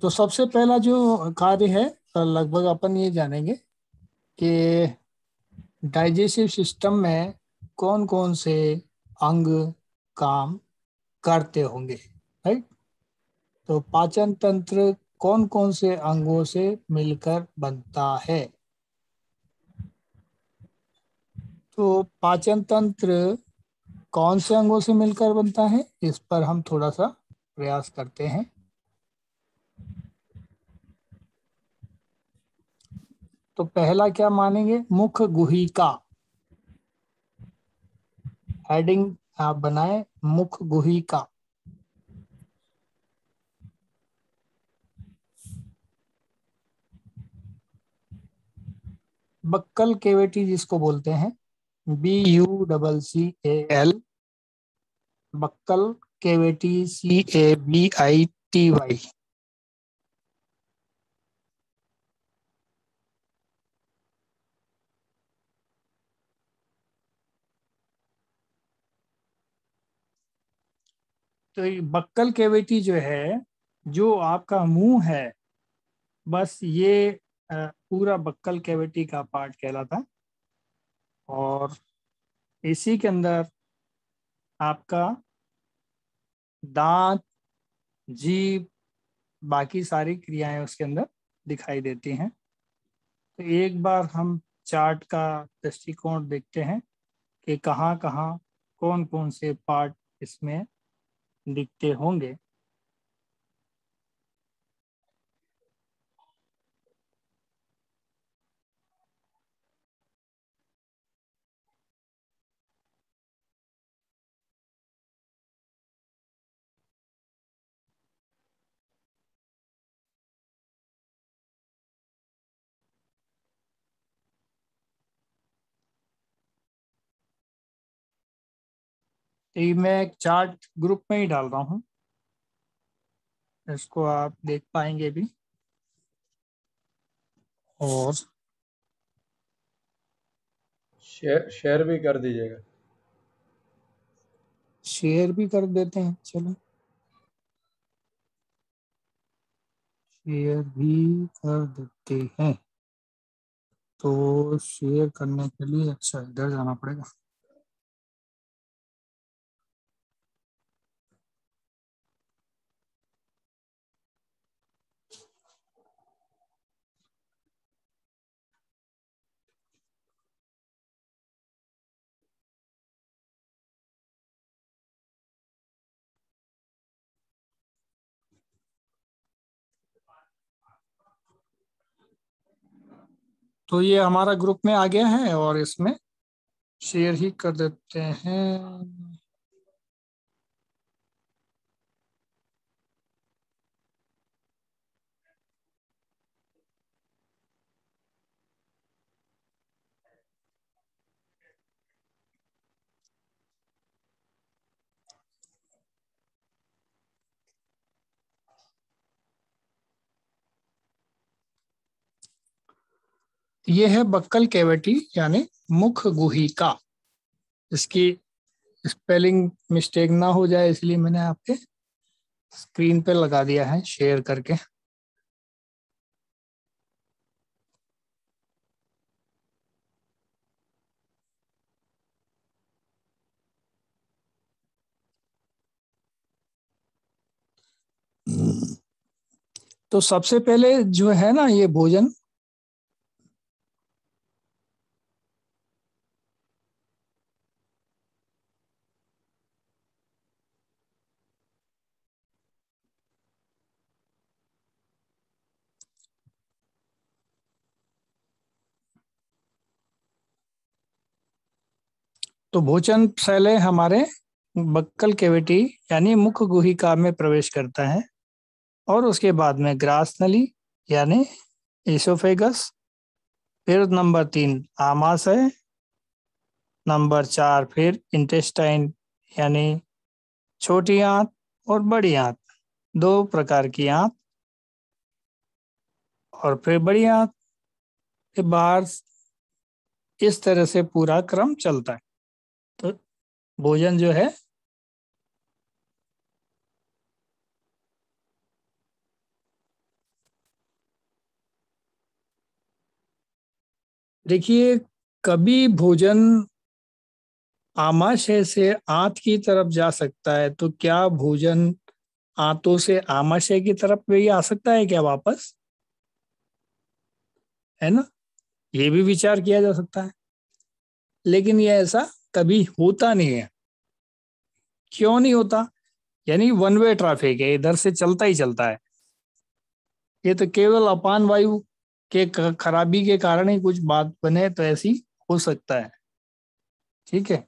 तो सबसे पहला जो कार्य है, लगभग अपन ये जानेंगे कि डाइजेस्टिव सिस्टम में कौन कौन से अंग काम करते होंगे, राइट। तो पाचन तंत्र कौन कौन से अंगों से मिलकर बनता है। तो पाचन तंत्र कौन से अंगों से मिलकर बनता है, इस पर हम थोड़ा सा प्रयास करते हैं। तो पहला क्या मानेंगे, मुख गुहिका। हेडिंग आप बनाए, मुख गुहिका। बक्कल केविटी जिसको बोलते हैं, BUCCAL, बक्कल केविटी, CAVITY। तो ये बक्कल केविटी जो है, जो आपका मुंह है, बस ये पूरा बक्कल कैविटी का पार्ट कहलाता है। और इसी के अंदर आपका दांत, जीभ, बाकी सारी क्रियाएं उसके अंदर दिखाई देती हैं। तो एक बार हम चार्ट का दृष्टिकोण देखते हैं कि कहाँ कहाँ कौन कौन से पार्ट इसमें दिखते होंगे। तो ये मैं एक चार्ट ग्रुप में ही डाल रहा हूँ, इसको आप देख पाएंगे भी। और शेयर शेयर भी कर दीजिएगा। शेयर भी कर देते हैं, चलो शेयर भी कर देते हैं। तो शेयर करने के लिए अच्छा इधर जाना पड़ेगा। तो ये हमारा ग्रुप में आ गया है और इसमें शेयर ही कर देते हैं। ये है बक्कल कैविटी यानी मुख गुहिका। इसकी स्पेलिंग मिस्टेक ना हो जाए इसलिए मैंने आपके स्क्रीन पे लगा दिया है शेयर करके। तो सबसे पहले जो है ना ये भोजन, तो भोजन पहले हमारे बक्कल कैविटी यानी मुख गुहिका में प्रवेश करता है। और उसके बाद में ग्रास नली यानी इसोफेगस, फिर नंबर 3 आमाशय, नंबर 4 फिर इंटेस्टाइन यानी छोटी आंत और बड़ी आंत, दो प्रकार की आंत। और फिर बड़ी आंत के बाहर, इस तरह से पूरा क्रम चलता है। तो भोजन जो है देखिए, कभी भोजन आमाशय से आंत की तरफ जा सकता है, तो क्या भोजन आंतों से आमाशय की तरफ भी आ सकता है क्या वापस? है ना, ये भी विचार किया जा सकता है। लेकिन ये ऐसा कभी होता नहीं है। क्यों नहीं होता? यानी वन वे ट्रैफिक है, इधर से चलता ही चलता है। ये तो केवल अपान वायु के खराबी के कारण ही कुछ बात बने, तो ऐसी हो सकता है। ठीक है।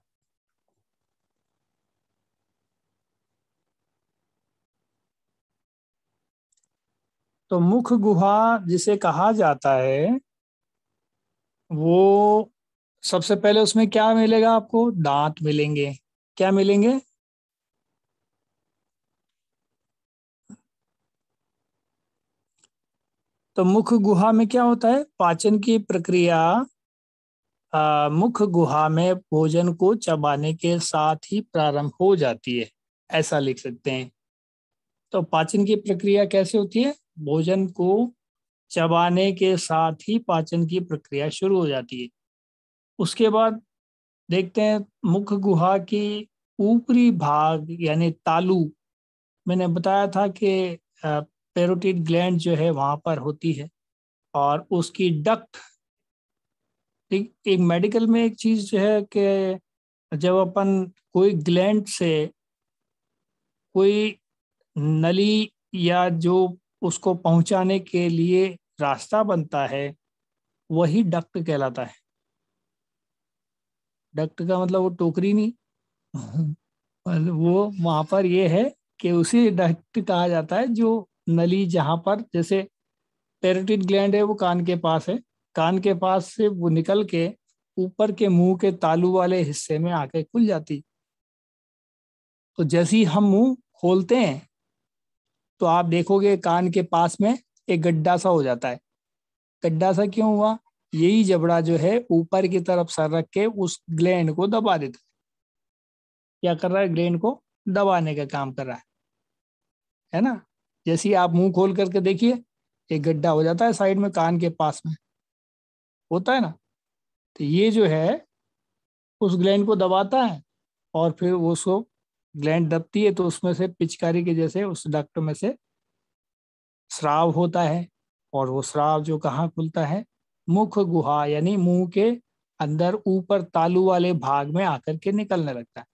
तो मुख गुहा जिसे कहा जाता है, वो सबसे पहले उसमें क्या मिलेगा आपको? दांत मिलेंगे। क्या मिलेंगे? तो मुख गुहा में क्या होता है? पाचन की प्रक्रिया मुख गुहा में भोजन को चबाने के साथ ही प्रारंभ हो जाती है, ऐसा लिख सकते हैं। तो पाचन की प्रक्रिया कैसे होती है? भोजन को चबाने के साथ ही पाचन की प्रक्रिया शुरू हो जाती है। उसके बाद देखते हैं मुख गुहा की ऊपरी भाग यानी तालू। मैंने बताया था कि पेरोटिड ग्लैंड जो है वहां पर होती है, और उसकी डक्ट। एक मेडिकल में एक चीज जो है कि जब अपन कोई ग्लैंड से कोई नली या जो उसको पहुंचाने के लिए रास्ता बनता है, वही डक्ट कहलाता है। डक्ट का मतलब वो टोकरी नहीं और वो वहां पर ये है कि उसी डक्ट कहा जाता है जो नली जहां पर, जैसे पेरोटिड ग्लैंड है वो कान के पास है, कान के पास से वो निकल के ऊपर के मुंह के तालू वाले हिस्से में आके खुल जाती। तो जैसे ही हम मुंह खोलते हैं, तो आप देखोगे कान के पास में एक गड्ढा सा हो जाता है। गड्ढा सा क्यों हुआ? यही जबड़ा जो है ऊपर की तरफ सर रख के उस ग्लैंड को दबा देता है। क्या कर रहा है? ग्लैंड को दबाने का काम कर रहा है ना। जैसे ही आप मुंह खोल करके देखिए, एक गड्ढा हो जाता है साइड में, कान के पास में होता है ना। तो ये जो है उस ग्लैंड को दबाता है, और फिर वो उसको ग्लैंड दबती है, तो उसमें से पिचकारी के जैसे उस डक्ट में से स्राव होता है। और वो स्राव जो कहाँ खुलता है? मुख गुहा यानी मुंह के अंदर ऊपर तालू वाले भाग में आकर के निकलने लगता है।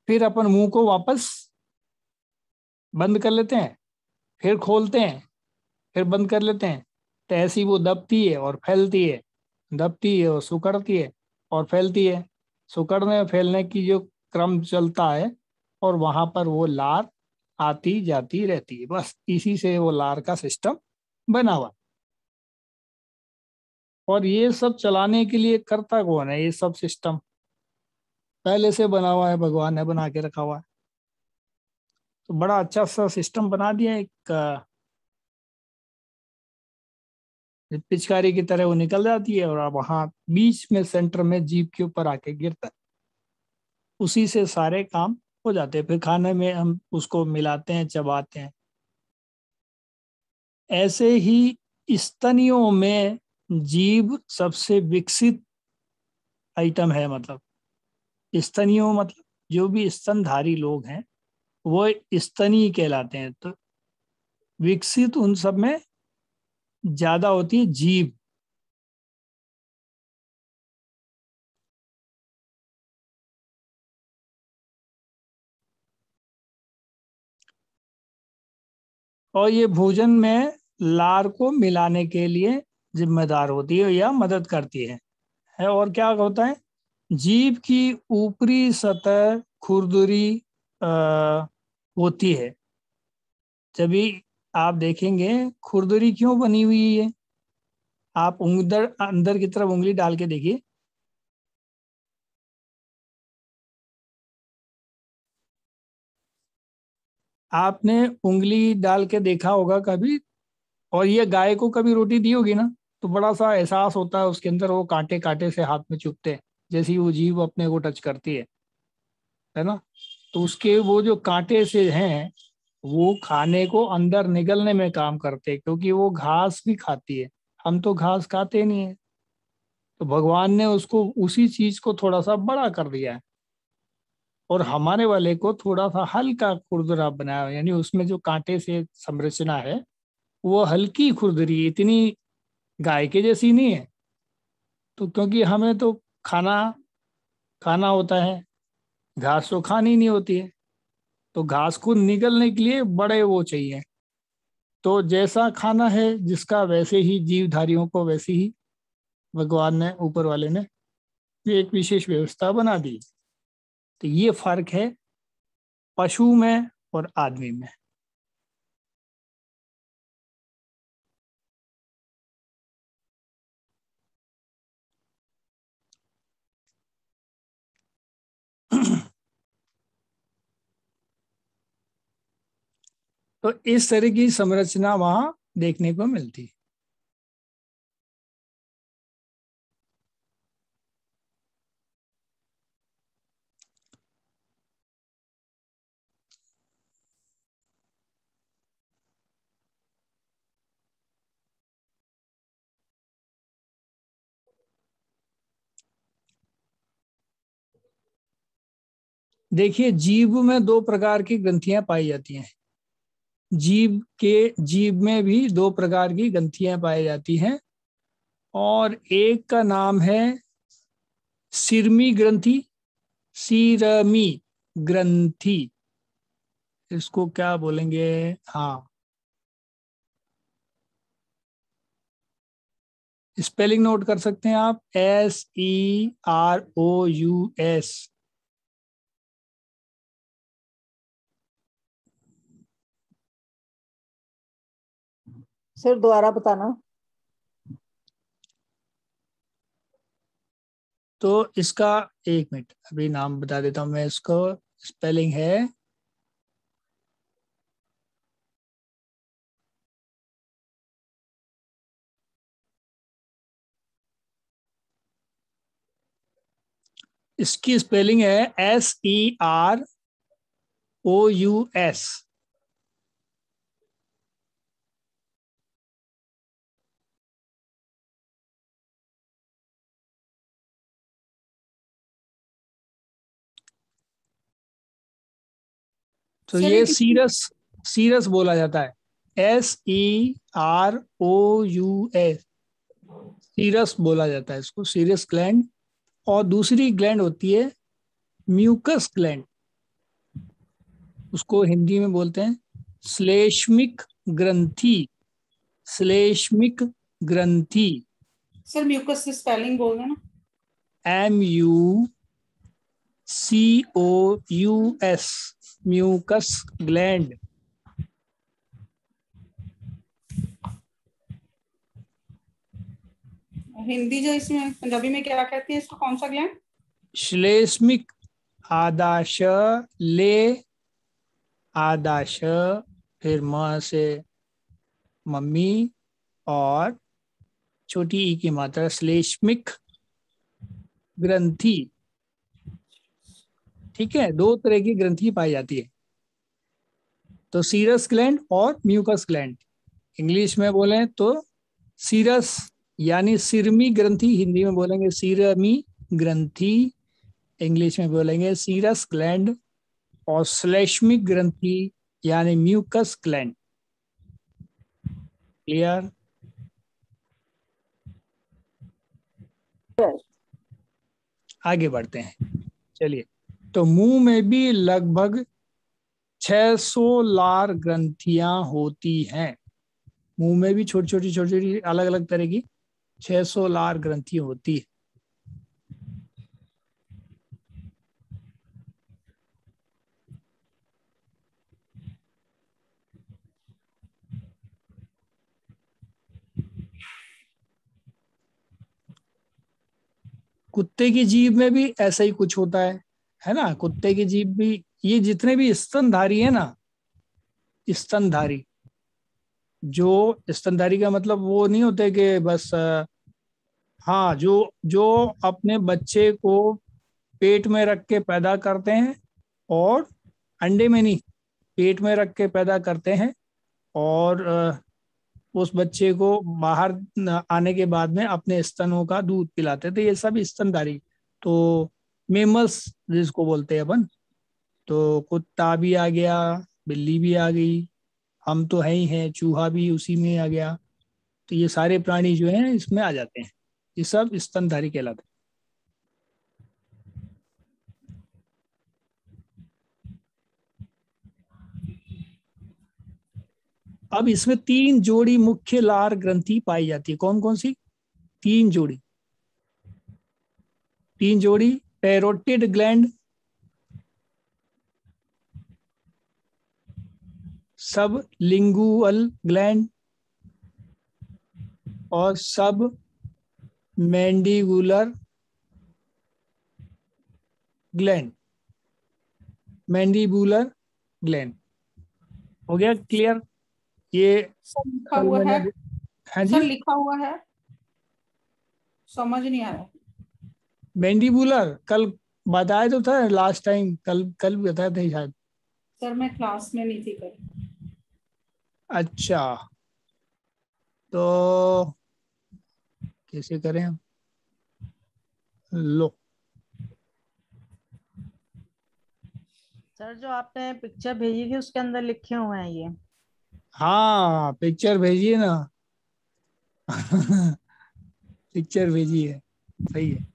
फिर अपन मुंह को वापस बंद कर लेते हैं, फिर खोलते हैं, फिर बंद कर लेते हैं। तो ऐसी वो दबती है और फैलती है, दबती है और सिकुड़ती है और फैलती है। सिकुड़ने और फैलने की जो क्रम चलता है, और वहां पर वो लार आती जाती रहती है। बस इसी से वो लार का सिस्टम बना हुआ। और ये सब चलाने के लिए करता कौन है? ये सब सिस्टम पहले से बना हुआ है, भगवान ने बना के रखा हुआ है। तो बड़ा अच्छा सा सिस्टम बना दिया, एक पिचकारी की तरह वो निकल जाती है, और अब वहां बीच में सेंटर में जीभ के ऊपर आके गिरता है। उसी से सारे काम हो जाते हैं। फिर खाने में हम उसको मिलाते हैं, चबाते हैं। ऐसे ही स्तनियों में जीभ सबसे विकसित आइटम है। मतलब स्तनियों मतलब जो भी स्तनधारी लोग हैं, वो स्तनी कहलाते हैं। तो विकसित उन सब में ज्यादा होती है जीभ। और ये भोजन में लार को मिलाने के लिए जिम्मेदार होती है या मदद करती है। और क्या होता है? जीभ की ऊपरी सतह खुरदुरी अ, होती है। जब भी आप देखेंगे खुरदुरी क्यों बनी हुई है, आप अंदर अंदर की तरफ उंगली डाल के देखिए। आपने उंगली डाल के देखा होगा कभी, और ये गाय को कभी रोटी दी होगी ना, तो बड़ा सा एहसास होता है उसके अंदर, वो कांटे कांटे से हाथ में चुभते हैं जैसे ही वो जीभ अपने को टच करती है ना। तो उसके वो जो कांटे से हैं, वो खाने को अंदर निगलने में काम करते हैं, क्योंकि वो घास भी खाती है, हम तो घास खाते नहीं है, तो भगवान ने उसको उसी चीज को थोड़ा सा बड़ा कर दिया है और हमारे वाले को थोड़ा सा हल्का खुरदरा बनाया, यानी उसमें जो कांटे से संरचना है वो हल्की खुरदरी, इतनी गाय के जैसी नहीं है। तो क्योंकि हमें तो खाना खाना होता है, घास तो खानी नहीं होती है, तो घास को निगलने के लिए बड़े वो चाहिए। तो जैसा खाना है जिसका, वैसे ही जीवधारियों को वैसे ही भगवान ने, ऊपर वाले ने एक विशेष व्यवस्था बना दी। तो ये फर्क है पशु में और आदमी में। तो इस तरह की संरचना वहां देखने को मिलती। देखिए, जीभ में दो प्रकार की ग्रंथियां पाई जाती हैं। जीभ में भी दो प्रकार की ग्रंथियां पाई जाती हैं, और एक का नाम है सिरमी ग्रंथि, सीरमी ग्रंथि, इसको क्या बोलेंगे? हाँ, स्पेलिंग नोट कर सकते हैं आप, SEROUS। सर दोबारा बताना। तो इसका, एक मिनट अभी नाम बता देता हूं मैं इसको। स्पेलिंग है इसकी स्पेलिंग है SEROUS। तो सर ये सीरस, सीरस बोला जाता है, SEROUS, सीरस बोला जाता है इसको, सीरस ग्लैंड। और दूसरी ग्लैंड होती है म्यूकस ग्लैंड, उसको हिंदी में बोलते हैं श्लेष्मिक ग्रंथि, श्लेष्मिक ग्रंथि। सर म्यूकस से स्पेलिंग बोल देना। MUCOUS, mucus gland. हिंदी जो इसमें पंजाबी में क्या कहती है इसको, कौन सा ग्लैंड? श्लेष्मिक, आदाश ले, आदाश, फिर म से मम्मी, और छोटी ई की मात्रा, श्लेष्मिक ग्रंथि। ठीक है, दो तरह की ग्रंथि पाई जाती है, तो सीरस ग्लैंड और म्यूकस ग्लैंड। इंग्लिश में बोलें तो सीरस यानी सिरमी ग्रंथि, हिंदी में बोलेंगे सीरमी ग्रंथि, इंग्लिश में बोलेंगे सीरस ग्लैंड, और श्लेष्मिक ग्रंथि यानी म्यूकस ग्लैंड। क्लियर? आगे बढ़ते हैं, चलिए। तो मुंह में भी लगभग 600 लार ग्रंथियां होती हैं। मुंह में भी छोटी छोटी छोटी छोटी अलग अलग तरह की 600 लार ग्रंथि होती है। कुत्ते की जीभ में भी ऐसा ही कुछ होता है ना? कुत्ते की जीभ भी, ये जितने भी स्तनधारी है ना, स्तनधारी, जो स्तनधारी का मतलब वो नहीं होते कि बस हाँ, जो जो अपने बच्चे को पेट में रख के पैदा करते हैं, और अंडे में नहीं, पेट में रख के पैदा करते हैं, और उस बच्चे को बाहर आने के बाद में अपने स्तनों का दूध पिलाते थे। ये सब स्तनधारी, तो मेमल्स जिसको बोलते हैं अपन। तो कुत्ता भी आ गया, बिल्ली भी आ गई, हम तो है ही हैं, चूहा भी उसी में आ गया। तो ये सारे प्राणी जो हैं इसमें आ जाते हैं, ये सब स्तनधारी कहलाते हैं। अब इसमें 3 जोड़ी मुख्य लार ग्रंथि पाई जाती है। कौन कौन सी? 3 जोड़ी। 3 जोड़ी पैरोटिड ग्लैंड, सब लिंगुअल ग्लैंड और सब मैंडिबुलर ग्लैंड। मैंडिबुलर ग्लैंड हो गया क्लियर? ये सर लिखा कल हुआ है, मैंने, हाँ सर जी, लिखा हुआ है, समझ नहीं आया। मैंडिबुलर कल बताया तो था लास्ट टाइम, कल कल बताया था शायद। सर मैं क्लास में नहीं थी कल। अच्छा, तो कैसे करें हम? लो, सर जो आपने पिक्चर भेजी थी उसके अंदर लिखे हुए हैं ये। हाँ पिक्चर भेजिए ना। पिक्चर भेजिए, सही है,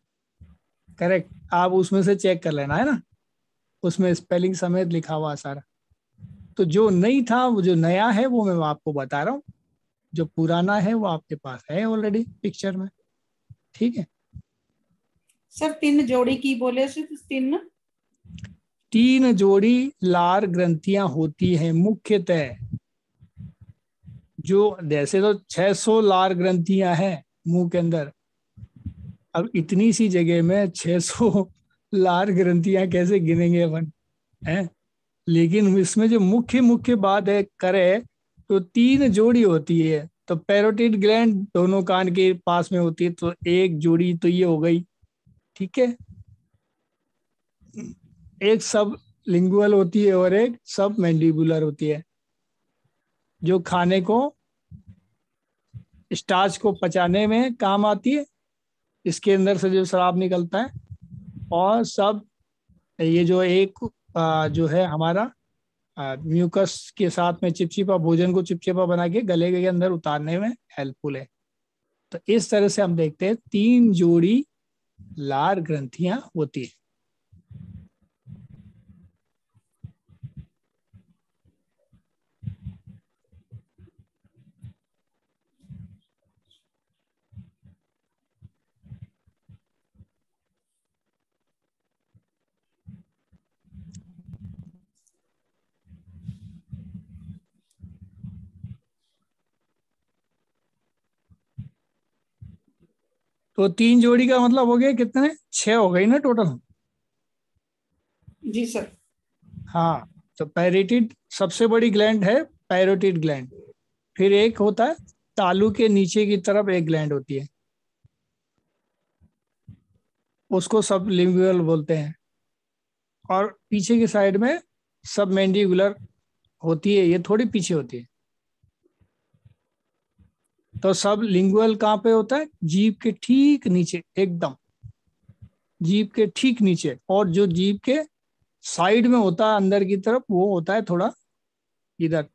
करेक्ट। आप उसमें से चेक कर लेना, है ना, उसमें स्पेलिंग समेत लिखा हुआ है सारा। तो जो नहीं था, वो जो नया है वो मैं आपको बता रहा हूँ, जो पुराना है वो आपके पास है ऑलरेडी पिक्चर में। ठीक है। सर 3 जोड़ी की बोले से, 3। 3 जोड़ी लार ग्रंथियां होती हैं मुख्यतः। जो जैसे तो 600 लार ग्रंथियां हैं मुंह के अंदर। अब इतनी सी जगह में 600 लार ग्रंथियां कैसे गिनेंगे अपन, हैं? लेकिन इसमें जो मुख्य मुख्य बात है करे, तो 3 जोड़ी होती है। तो पैरोटिड ग्लैंड दोनों कान के पास में होती है, तो 1 जोड़ी तो ये हो गई। ठीक है। एक सब लिंगुअल होती है और एक सब मैंडिबुलर होती है, जो खाने को, स्टार्च को पचाने में काम आती है। इसके अंदर से जो शराब निकलता है। और सब ये जो एक जो है हमारा म्यूकस के साथ में चिपचिपा, भोजन को चिपचिपा बना के गले के अंदर उतारने में हेल्पफुल है। तो इस तरह से हम देखते हैं 3 जोड़ी लार ग्रंथियां होती है। तो 3 जोड़ी का मतलब हो गया कितने? 6 हो गई ना टोटल। जी सर। हाँ, तो पैरेटिड सबसे बड़ी ग्लैंड है, पैरोटिड ग्लैंड। फिर एक होता है तालू के नीचे की तरफ एक ग्लैंड होती है, उसको सब लिंगुअल बोलते हैं। और पीछे की साइड में सब मैंडिबुलर होती है, ये थोड़ी पीछे होती है। तो सब लिंगुअल कहाँ पे होता है? जीभ के ठीक नीचे, एकदम जीभ के ठीक नीचे। और जो जीभ के साइड में होता है अंदर की तरफ, वो होता है थोड़ा इधर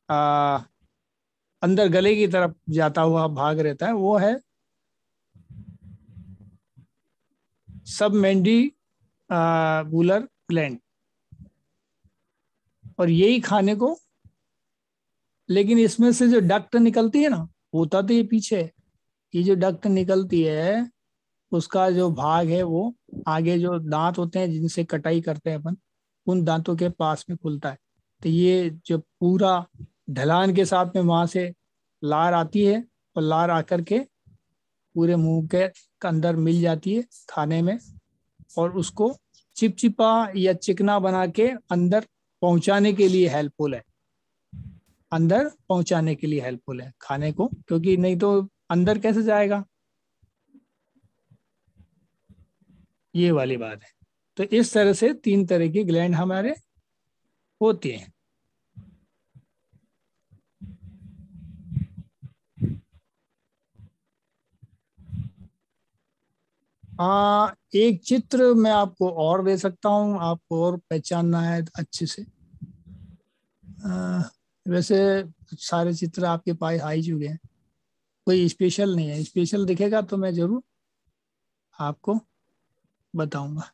आ, अंदर गले की तरफ जाता हुआ भाग रहता है, वो है सब मैंडिबुलर ग्लैंड। और यही खाने को, लेकिन इसमें से जो डक्ट निकलती है ना, होता तो ये पीछे है। ये जो डक्ट निकलती है, उसका जो भाग है वो आगे जो दांत होते हैं जिनसे कटाई करते हैं अपन, उन दांतों के पास में खुलता है। तो ये जो पूरा ढलान के साथ में वहां से लार आती है, और लार आकर के पूरे मुंह के अंदर मिल जाती है खाने में, और उसको चिपचिपा या चिकना बना के अंदर पहुंचाने के लिए हेल्पफुल है। अंदर पहुंचाने के लिए हेल्पफुल है खाने को, क्योंकि नहीं तो अंदर कैसे जाएगा, ये वाली बात है। तो इस तरह से 3 तरह की ग्लैंड हमारे होती हैं। एक चित्र मैं आपको और दे सकता हूँ, आपको और पहचानना है अच्छे से। वैसे सारे चित्र आपके पास आ ही चुके हैं, कोई स्पेशल नहीं है। स्पेशल दिखेगा तो मैं जरूर आपको बताऊंगा।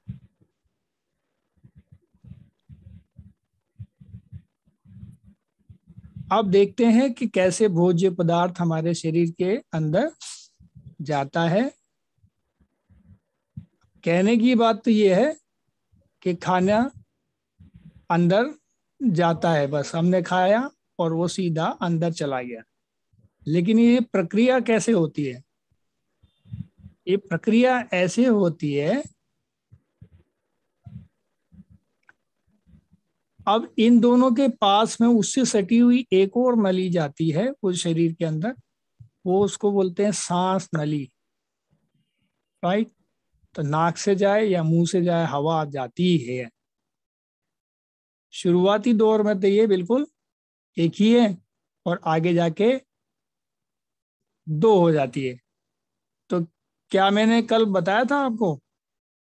अब देखते हैं कि कैसे भोज्य पदार्थ हमारे शरीर के अंदर जाता है। कहने की बात तो ये है कि खाना अंदर जाता है, बस हमने खाया और वो सीधा अंदर चला गया। लेकिन ये प्रक्रिया कैसे होती है? ये प्रक्रिया ऐसे होती है, अब इन दोनों के पास में उससे सटी हुई एक और नली जाती है उस शरीर के अंदर, वो उसको बोलते हैं सांस नली। राइट? तो नाक से जाए या मुंह से जाए, हवा जाती ही है। शुरुआती दौर में तो ये बिल्कुल एक ही है, और आगे जाके दो हो जाती है। तो क्या मैंने कल बताया था आपको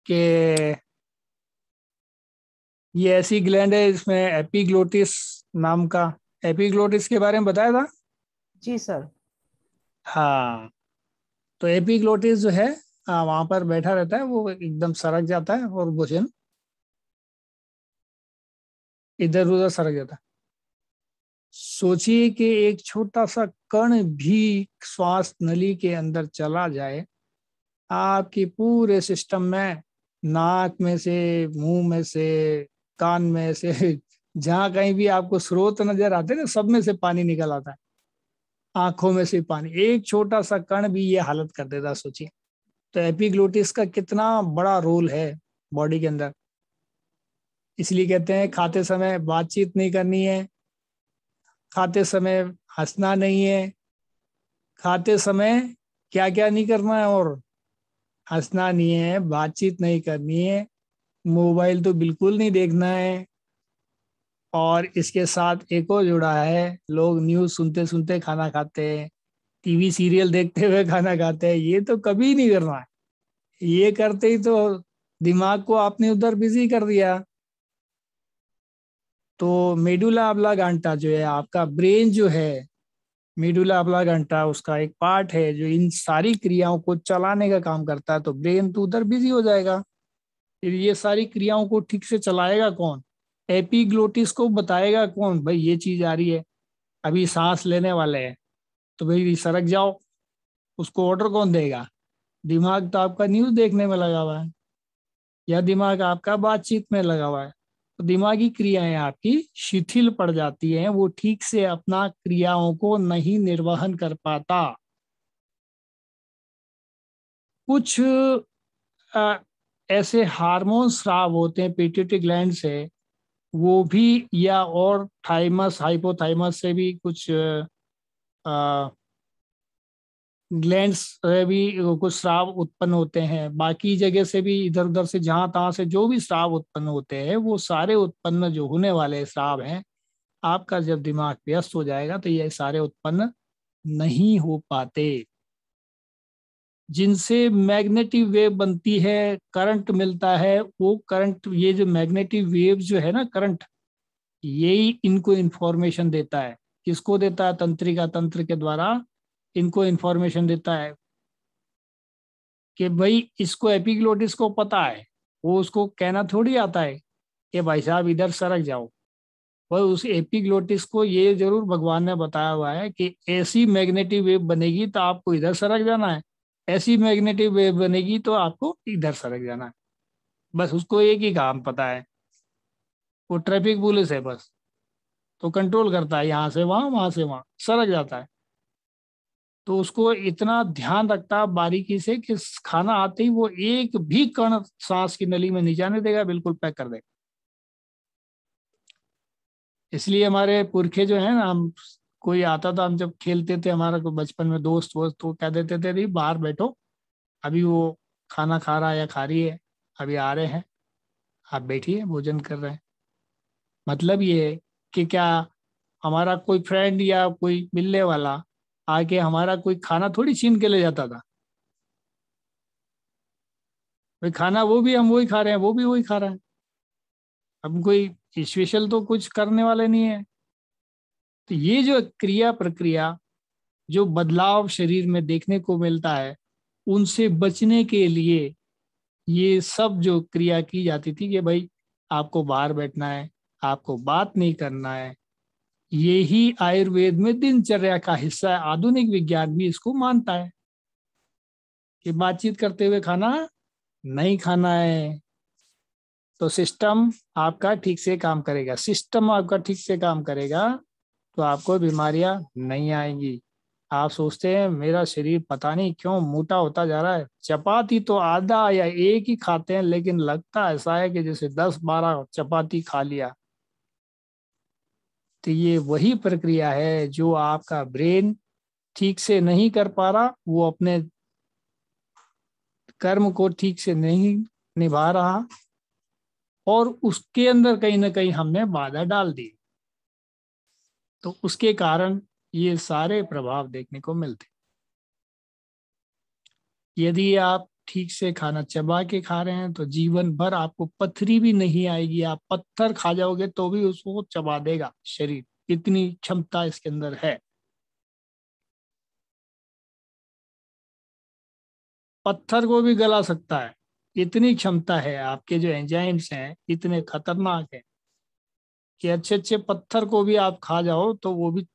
कि ये ऐसी ग्लैंड है इसमें एपिग्लोटिस नाम का, एपिग्लोटिस के बारे में बताया था? जी सर। हाँ, तो एपिग्लोटिस जो है वहां पर बैठा रहता है, वो एकदम सरक जाता है और भोजन इधर उधर सरक जाता है। सोचिए कि एक छोटा सा कण भी श्वास नली के अंदर चला जाए, आपके पूरे सिस्टम में, नाक में से, मुंह में से, कान में से, जहां कहीं भी आपको स्रोत नजर आते हैं ना, सब में से पानी निकल आता है। आंखों में से पानी, एक छोटा सा कण भी ये हालत कर देता, सोचिए। तो एपिग्लोटिस का कितना बड़ा रोल है बॉडी के अंदर। इसलिए कहते हैं खाते समय बातचीत नहीं करनी है, खाते समय हंसना नहीं है, खाते समय क्या क्या नहीं करना है, और हंसना नहीं है, बातचीत नहीं करनी है, मोबाइल तो बिल्कुल नहीं देखना है। और इसके साथ एक और जुड़ा है, लोग न्यूज़ सुनते सुनते खाना खाते हैं, टीवी सीरियल देखते हुए खाना खाते हैं, ये तो कभी नहीं करना है। ये करते ही तो दिमाग को आपने उधर बिजी कर दिया। तो मेडुला ऑब्लांगेटा जो है आपका ब्रेन जो है, मेडुला ऑब्लांगेटा उसका एक पार्ट है जो इन सारी क्रियाओं को चलाने का काम करता है। तो ब्रेन तो उधर बिजी हो जाएगा, फिर ये सारी क्रियाओं को ठीक से चलाएगा कौन? एपिग्लोटिस को बताएगा कौन? भाई ये चीज आ रही है, अभी सांस लेने वाले हैं, तो भाई सरक जाओ। उसको ऑर्डर कौन देगा? दिमाग तो आपका न्यूज देखने में लगा हुआ है, या दिमाग आपका बातचीत में लगा हुआ है। तो दिमागी क्रियाएं आपकी शिथिल पड़ जाती हैं, वो ठीक से अपना क्रियाओं को नहीं निर्वहन कर पाता। कुछ अ, ऐसे हार्मोन स्राव होते हैं पिट्यूटरी ग्लैंड से, वो भी, या और थाइमस हाइपोथाइमस से भी कुछ ग्लैंड्स से भी कुछ स्राव उत्पन्न होते हैं। बाकी जगह से भी, इधर उधर से, जहां तहां से जो भी स्राव उत्पन्न होते हैं, वो सारे उत्पन्न जो होने वाले स्राव हैं, आपका जब दिमाग व्यस्त हो जाएगा तो ये सारे उत्पन्न नहीं हो पाते। जिनसे मैग्नेटिक वेव बनती है, करंट मिलता है, वो करंट, ये जो मैग्नेटिक वेव जो है ना, करंट, यही इनको इंफॉर्मेशन देता है। किसको देता है? तंत्रिका तंत्र के द्वारा इनको इंफॉर्मेशन देता है कि भाई इसको, एपिग्लोटिस को पता है, वो उसको कहना थोड़ी आता है कि भाई साहब इधर सरक जाओ। वह उस एपिग्लोटिस को ये जरूर भगवान ने बताया हुआ है कि ऐसी मैग्नेटिक वेव बनेगी तो आपको इधर सरक जाना है, ऐसी मैग्नेटिक वेव बनेगी तो आपको इधर सरक जाना है। बस उसको एक ही काम पता है, वो ट्रैफिक पुलिस है बस। तो कंट्रोल करता है, यहाँ से वहां से वहां सरक जाता है। तो उसको इतना ध्यान रखता है बारीकी से कि खाना आते ही वो एक भी कण सांस की नली में नहीं जाने देगा, बिल्कुल पैक कर देगा। इसलिए हमारे पुरखे जो है ना, हम, कोई आता था, हम जब खेलते थे, हमारा कोई बचपन में दोस्त वोस्त, तो कह देते थे नहीं बाहर बैठो, अभी वो खाना खा रहा है या खा रही है, अभी आ रहे हैं, आप बैठिए भोजन कर रहे हैं। मतलब ये है कि क्या हमारा कोई फ्रेंड या कोई मिलने वाला आके हमारा कोई खाना थोड़ी छीन के ले जाता था। भाई खाना वो भी हम वही खा रहे हैं, वो भी वही खा रहा है, हम कोई स्पेशल तो कुछ करने वाले नहीं है। तो ये जो क्रिया प्रक्रिया, जो बदलाव शरीर में देखने को मिलता है, उनसे बचने के लिए ये सब जो क्रिया की जाती थी कि भाई आपको बाहर बैठना है, आपको बात नहीं करना है, ये ही आयुर्वेद में दिनचर्या का हिस्सा है। आधुनिक विज्ञान भी इसको मानता है कि बातचीत करते हुए खाना नहीं खाना है, तो सिस्टम आपका ठीक से काम करेगा। सिस्टम आपका ठीक से काम करेगा तो आपको बीमारियां नहीं आएंगी। आप सोचते हैं मेरा शरीर पता नहीं क्यों मोटा होता जा रहा है, चपाती तो आधा या एक ही खाते हैं, लेकिन लगता ऐसा है कि जैसे 10-12 चपाती खा लिया। तो ये वही प्रक्रिया है जो आपका ब्रेन ठीक से नहीं कर पा रहा, वो अपने कर्म को ठीक से नहीं निभा रहा, और उसके अंदर कहीं ना कहीं हमने बाधा डाल दी, तो उसके कारण ये सारे प्रभाव देखने को मिलते। यदि आप ठीक से खाना चबा के खा रहे हैं तो जीवन भर आपको पथरी भी नहीं आएगी। आप पत्थर खा जाओगे तो भी उसको चबा देगा शरीर, इतनी क्षमता इसके अंदर है। पत्थर को भी गला सकता है, इतनी क्षमता है। आपके जो एंजाइम्स हैं इतने खतरनाक है कि अच्छे अच्छे पत्थर को भी आप खा जाओ तो वो भी,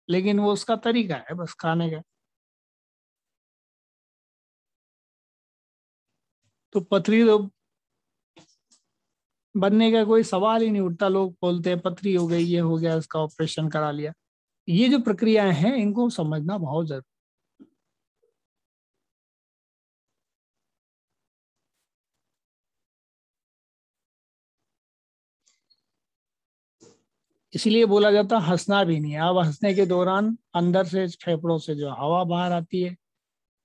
लेकिन वो उसका तरीका है बस खाने का। तो पथरी तो बनने का कोई सवाल ही नहीं उठता। लोग बोलते हैं पथरी हो गई, ये हो गया, इसका ऑपरेशन करा लिया। ये जो प्रक्रियाएं हैं इनको समझना बहुत जरूरी। इसलिए बोला जाता है हंसना भी नहीं है। अब हंसने के दौरान अंदर से फेफड़ों से जो हवा बाहर आती है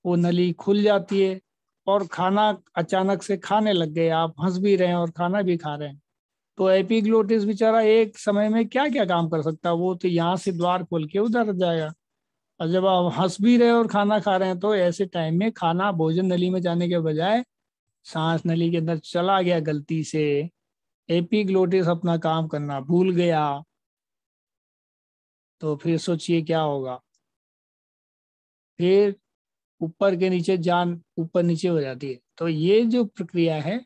वो नली खुल जाती है, और खाना अचानक से खाने लग गए, आप हंस भी रहे हैं और खाना भी खा रहे हैं, तो एपिग्लोटिस बेचारा एक समय में क्या क्या काम कर सकता है। वो तो यहाँ से द्वार खोल के उधर जाएगा। और जब आप हंस भी रहे और खाना खा रहे हैं तो ऐसे टाइम में खाना भोजन नली में जाने के बजाय सांस नली के अंदर चला गया गलती से, एपिग्लोटिस अपना काम करना भूल गया, तो फिर सोचिए क्या होगा। फिर ऊपर के नीचे जान ऊपर नीचे हो जाती है। तो ये जो प्रक्रिया है,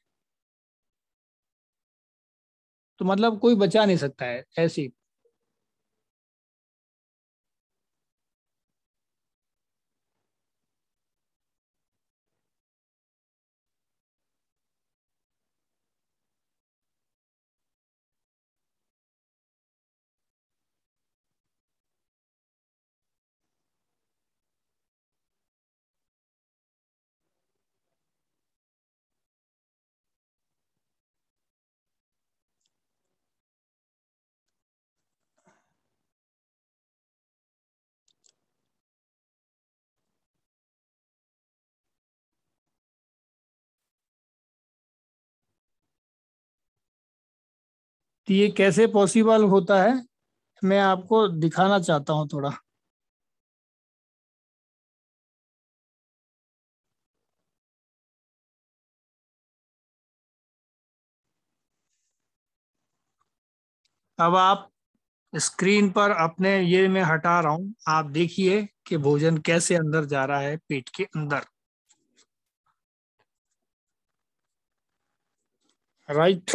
तो मतलब कोई बचा नहीं सकता है ऐसी। तो ये कैसे पॉसिबल होता है, मैं आपको दिखाना चाहता हूँ थोड़ा। अब आप स्क्रीन पर अपने, ये मैं हटा रहा हूँ, आप देखिए कि भोजन कैसे अंदर जा रहा है पेट के अंदर। राइट।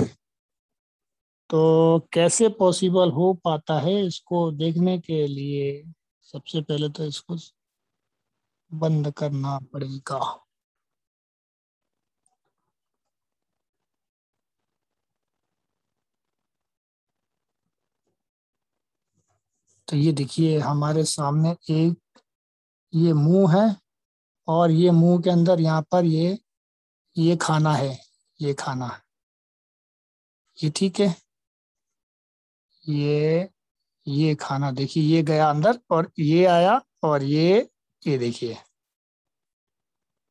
तो कैसे पॉसिबल हो पाता है इसको देखने के लिए सबसे पहले तो इसको बंद करना पड़ेगा। तो ये देखिए हमारे सामने एक ये मुंह है, और ये मुंह के अंदर यहाँ पर ये खाना है, ये खाना, ये ठीक है। ये ये खाना देखिए, ये गया अंदर और ये आया, और ये देखिए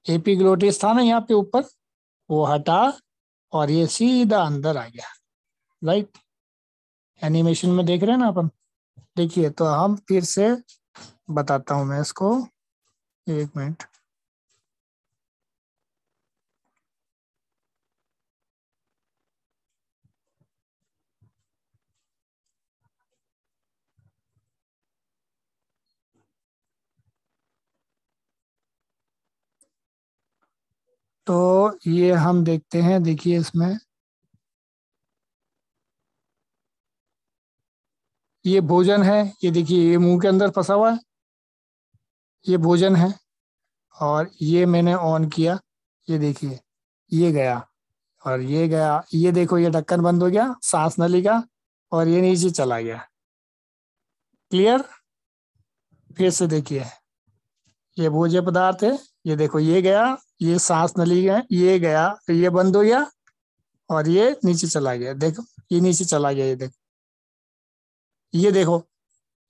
एपिग्लोटिस था ना यहाँ पे ऊपर, वो हटा और ये सीधा अंदर आ गया। राइट। एनिमेशन में देख रहे हैं ना अपन। देखिए तो हम फिर से बताता हूँ मैं इसको, एक मिनट। तो ये हम देखते हैं, देखिए इसमें ये भोजन है, ये देखिए ये मुंह के अंदर फंसा हुआ है, ये भोजन है। और ये मैंने ऑन किया, ये देखिए ये गया और ये गया, ये देखो ये ढक्कन बंद हो गया सांस नली का, और ये नीचे चला गया। क्लियर? फिर से देखिए, ये भोज्य पदार्थ है, ये देखो ये गया, ये सांस नली है, ये गया, ये बंद हो गया और ये नीचे चला गया। देखो ये नीचे चला गया, ये देखो, ये देखो,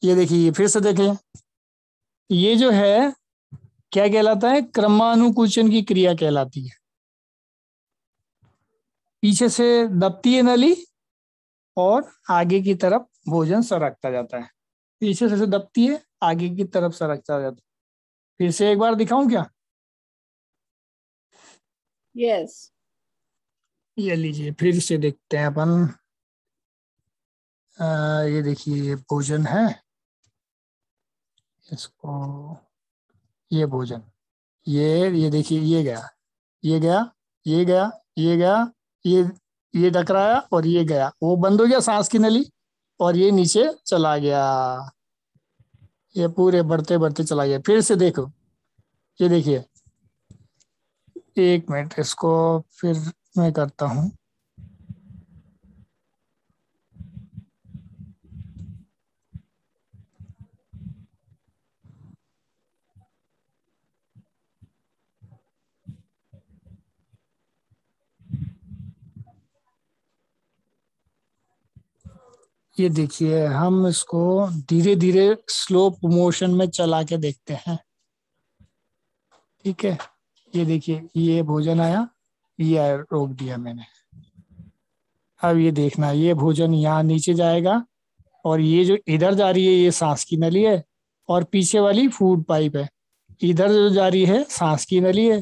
ये देखिए, ये फिर से देखिए, ये जो है क्या कहलाता है? क्रमानुकुचन की क्रिया कहलाती है। पीछे से दबती है नली और आगे की तरफ भोजन सरकता जाता है। पीछे से दबती है, आगे की तरफ सरकता जाता है। फिर से एक बार दिखाऊं क्या? यस। ये लीजिए, फिर से देखते हैं अपन। ये देखिए ये भोजन है, इसको, ये भोजन, ये देखिए ये गया, ये गया, ये गया, ये गया, ये ये टकराया और ये गया, वो बंद हो गया सांस की नली और ये नीचे चला गया। ये पूरे बढ़ते बढ़ते चला गया। फिर से देखो, ये देखिए, एक मिनट इसको फिर मैं करता हूँ। ये देखिए, हम इसको धीरे धीरे स्लो मोशन में चला के देखते हैं। ठीक है, ये देखिए ये भोजन आया, ये रोक दिया मैंने। अब ये देखना, ये भोजन यहाँ नीचे जाएगा और ये जो इधर जा रही है ये सांस की नली है और पीछे वाली फूड पाइप है। इधर जो जा रही है सांस की नली है,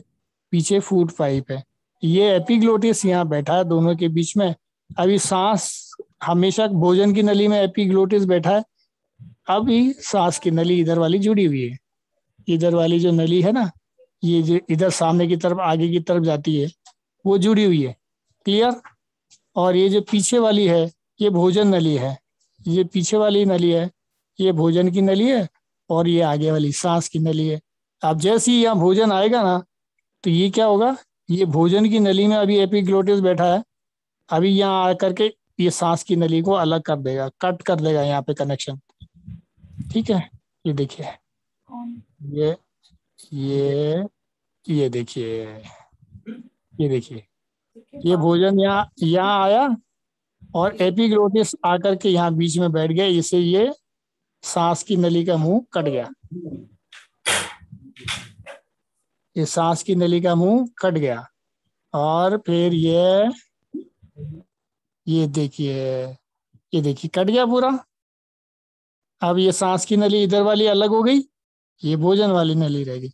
पीछे फूड पाइप है। ये एपिग्लोटिस यहाँ बैठा है दोनों के बीच में। अभी सांस, हमेशा भोजन की नली में एपिग्लोटिस बैठा है, अभी सांस की नली इधर वाली जुड़ी हुई है। इधर वाली जो नली है ना, ये जो इधर सामने की तरफ आगे की तरफ जाती है, वो जुड़ी हुई है। क्लियर? और ये जो पीछे वाली है ये भोजन नली है, ये पीछे वाली नली है, ये भोजन की नली है, और ये आगे वाली सांस की नली है। अब जैसे ही यहाँ भोजन आएगा ना, तो ये क्या होगा, ये भोजन की नली में अभी एपिग्लोटिस बैठा है, अभी यहाँ आकर के ये सांस की नली को अलग कर देगा, कट कर देगा यहाँ पे कनेक्शन। ठीक है, ये देखिए, ये ये ये देखिए, ये देखिए, ये भोजन यहाँ यहाँ आया और एपिग्लोटिस आकर के यहाँ बीच में बैठ गया, इससे ये सांस की नली का मुंह कट गया। ये सांस की नली का मुंह कट गया और फिर ये देखिए, ये देखिए कट गया पूरा। अब ये सांस की नली इधर वाली अलग हो गई, ये भोजन वाली नली रह गई।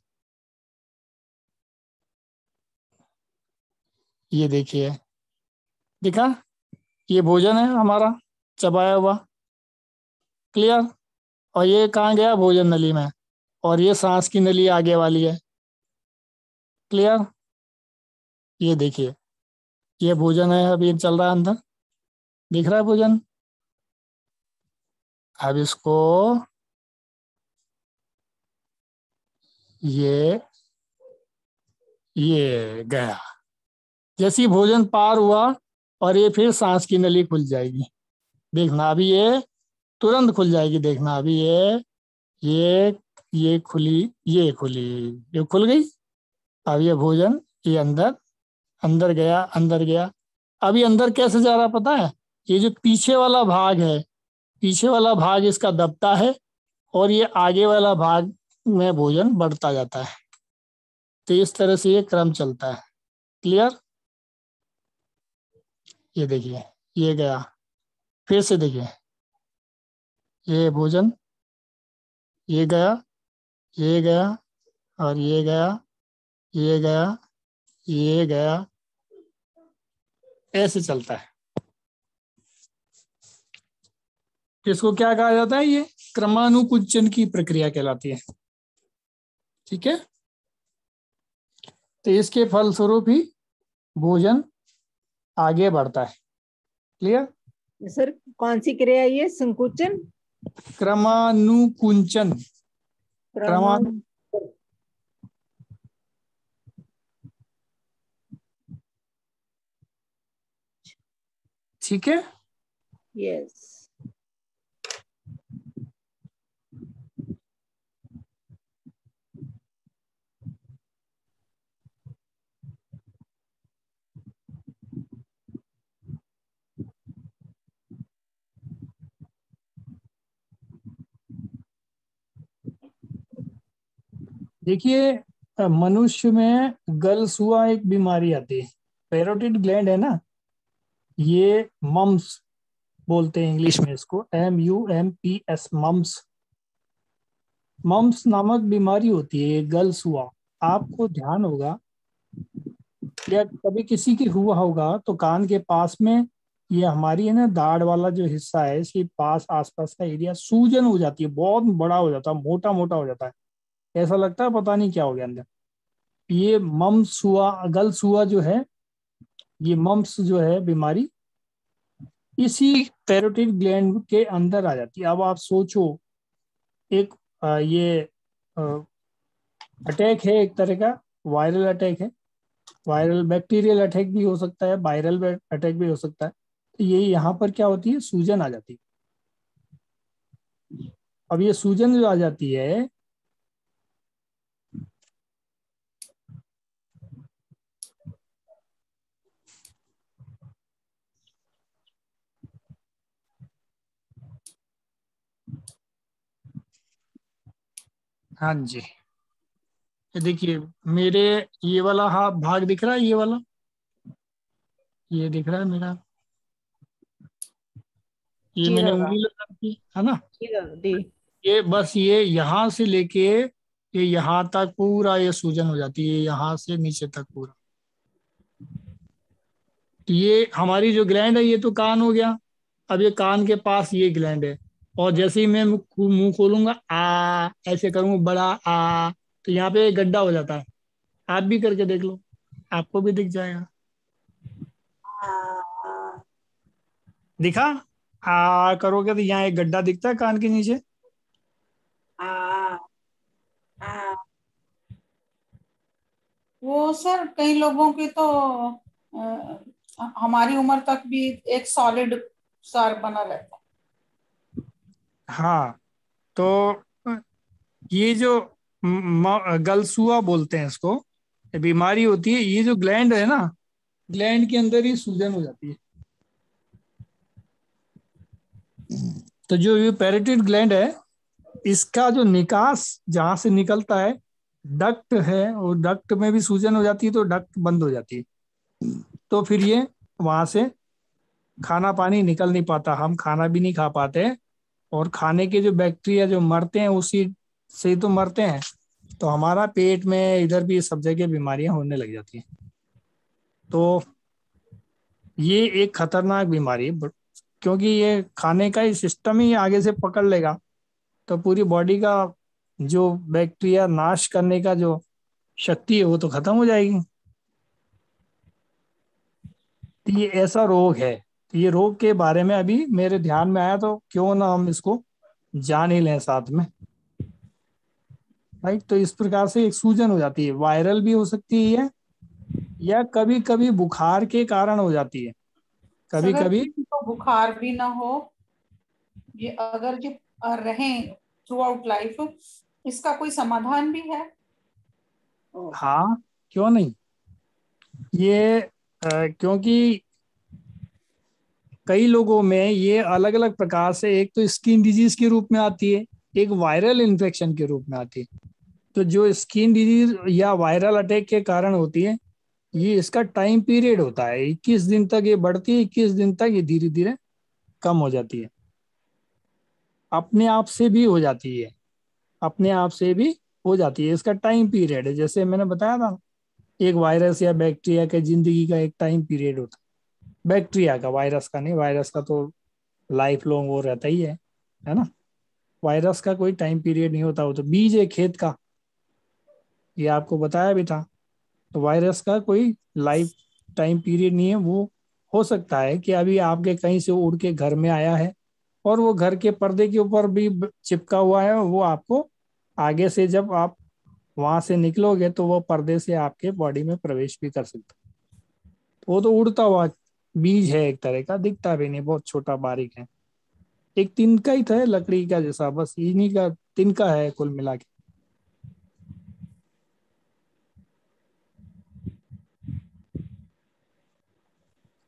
ये देखिए, दिखा, ये भोजन है हमारा चबाया हुआ। क्लियर? और ये कहाँ गया? भोजन नली में। और ये सांस की नली आगे वाली है। क्लियर? ये देखिए, ये भोजन है, अभी चल रहा है अंदर, दिख रहा है भोजन। अब इसको ये गया, जैसे ही भोजन पार हुआ और ये फिर सांस की नली खुल जाएगी। देखना अभी ये तुरंत खुल जाएगी, देखना अभी ये ये खुली, ये खुली, ये खुल गई। अब ये भोजन ये अंदर अंदर गया, अंदर गया। अभी अंदर कैसे जा रहा पता है? ये जो पीछे वाला भाग है, पीछे वाला भाग इसका दबता है और ये आगे वाला भाग में भोजन बढ़ता जाता है। तो इस तरह से ये क्रम चलता है। क्लियर? ये देखिए, ये गया, फिर से देखिए, ये भोजन, ये गया, ये गया, और ये गया, ये गया, ये गया, ऐसे चलता है। इसको क्या कहा जाता है? ये क्रमानुकुंचन की प्रक्रिया कहलाती है। ठीक है, तो इसके फलस्वरूप ही भोजन आगे बढ़ता है। क्लियर? सर कौन सी क्रिया है ये? संकुचन, क्रमानुकुंचन। क्रमानु ठीक है। यस। देखिए, मनुष्य में गलसुआ एक बीमारी आती है। पैरोटिड ग्लैंड है ना, ये मम्स बोलते हैं इंग्लिश में इसको, MUMPS, मम्स। मम्स नामक बीमारी होती है ये गलसुआ। आपको ध्यान होगा या कभी किसी की हुआ होगा तो कान के पास में, ये हमारी है ना दाढ़ वाला जो हिस्सा है, इसके पास आसपास का एरिया सूजन हो जाती है, बहुत बड़ा हो जाता है, मोटा मोटा हो जाता है, ऐसा लगता है पता नहीं क्या हो गया अंदर। ये मम्स हुआ, गल्स हुआ जो है, ये मम्स जो है बीमारी, इसी पैरोटिड ग्लैंड के अंदर आ जाती है। अब आप सोचो, एक ये अटैक है एक तरह का, वायरल अटैक है। वायरल बैक्टीरियल अटैक भी हो सकता है, वायरल अटैक भी हो सकता है। तो ये यहाँ पर क्या होती है, सूजन आ जाती है। अब ये सूजन जो आ जाती है, हाँ जी, ये देखिए मेरे, ये वाला हाँ भाग दिख रहा है, ये वाला, ये दिख रहा है मेरा, ये जी मैंने दादा, उंगली लगा रखी है ना। जी दादा, जी। ये बस ये यहाँ से लेके ये यहाँ तक पूरा ये सूजन हो जाती है, यहाँ से नीचे तक पूरा। तो ये हमारी जो ग्लैंड है, ये तो कान हो गया। अब ये कान के पास ये ग्लैंड है, और जैसे ही मैं मुंह खोलूंगा, आ ऐसे करूंगा बड़ा आ, तो यहाँ पे एक गड्ढा हो जाता है। आप भी करके देख लो, आपको भी दिख जाएगा। दिखा? आ करोगे तो यहाँ एक गड्ढा दिखता है कान के नीचे। आ, आ, वो सर कई लोगों की तो हमारी उम्र तक भी एक सॉलिड सार बना रहता हाँ, तो ये जो गलसुआ बोलते हैं इसको, ये बीमारी होती है। ये जो ग्लैंड है ना, ग्लैंड के अंदर ही सूजन हो जाती है। तो जो ये पैरेटिड ग्लैंड है, इसका जो निकास जहां से निकलता है, डक्ट है, और डक्ट में भी सूजन हो जाती है, तो डक्ट बंद हो जाती है। तो फिर ये वहां से खाना पानी निकल नहीं पाता, हम खाना भी नहीं खा पाते, और खाने के जो बैक्टीरिया जो मरते हैं उसी से ही तो मरते हैं। तो हमारा पेट में इधर भी सब जगह बीमारियां होने लग जाती हैं। तो ये एक खतरनाक बीमारी है, क्योंकि ये खाने का ही सिस्टम ही आगे से पकड़ लेगा, तो पूरी बॉडी का जो बैक्टीरिया नाश करने का जो शक्ति है वो तो खत्म हो जाएगी। तो ये ऐसा रोग है। तो ये रोग के बारे में अभी मेरे ध्यान में आया, तो क्यों ना हम इसको जान ही लें साथ में। राइट, तो इस प्रकार से एक सूजन हो जाती है, वायरल भी हो सकती है, या कभी कभी बुखार के कारण हो जाती है, है। कभी अगर कभी। किसी को बुखार भी ना हो, ये अगर ये रहें थ्रू आउट लाइफ, इसका कोई समाधान भी है? हाँ, क्यों नहीं। ये क्योंकि कई लोगों में ये अलग अलग प्रकार से, एक तो स्किन डिजीज के रूप में आती है, एक वायरल इन्फेक्शन के रूप में आती है। तो जो स्किन डिजीज या वायरल अटैक के कारण होती है, ये इसका टाइम पीरियड होता है, 21 दिन तक ये बढ़ती है, 21 दिन तक ये धीरे धीरे कम हो जाती है, अपने आप से भी हो जाती है, अपने आप से भी हो जाती है। इसका टाइम पीरियड है, जैसे मैंने बताया था, एक वायरस या बैक्टीरिया के जिंदगी का एक टाइम पीरियड होता है। बैक्टीरिया का, वायरस का नहीं, वायरस का तो लाइफ लॉन्ग वो रहता ही है ना। वायरस का कोई टाइम पीरियड नहीं होता, वो तो बीज है खेत का, ये आपको बताया भी था। तो वायरस का कोई लाइफ टाइम पीरियड नहीं है। वो हो सकता है कि अभी आपके कहीं से उड़ के घर में आया है और वो घर के पर्दे के ऊपर भी चिपका हुआ है, वो आपको आगे से जब आप वहां से निकलोगे तो वो पर्दे से आपके बॉडी में प्रवेश भी कर सकता है। वो तो उड़ता हुआ बीज है, एक तरह का, दिखता भी नहीं, बहुत छोटा बारीक है। एक तिनका ही था लकड़ी का जैसा, बस इन्हीं का तिनका है कुल मिला के।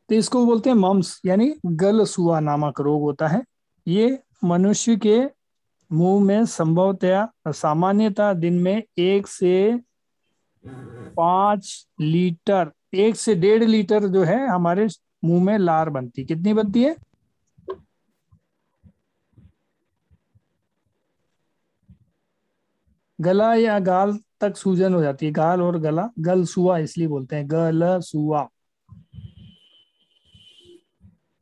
तो इसको बोलते हैं मम्स, यानी गलसुआ नामक रोग होता है। ये मनुष्य के मुंह में संभवतया सामान्यतः दिन में 1 से 5 लीटर, 1 से 1.5 लीटर जो है हमारे मुंह में लार बनती। कितनी बनती है? गला या गाल तक सूजन हो जाती है। गाल और गला, गलसुआ इसलिए बोलते हैं, गलसुआ।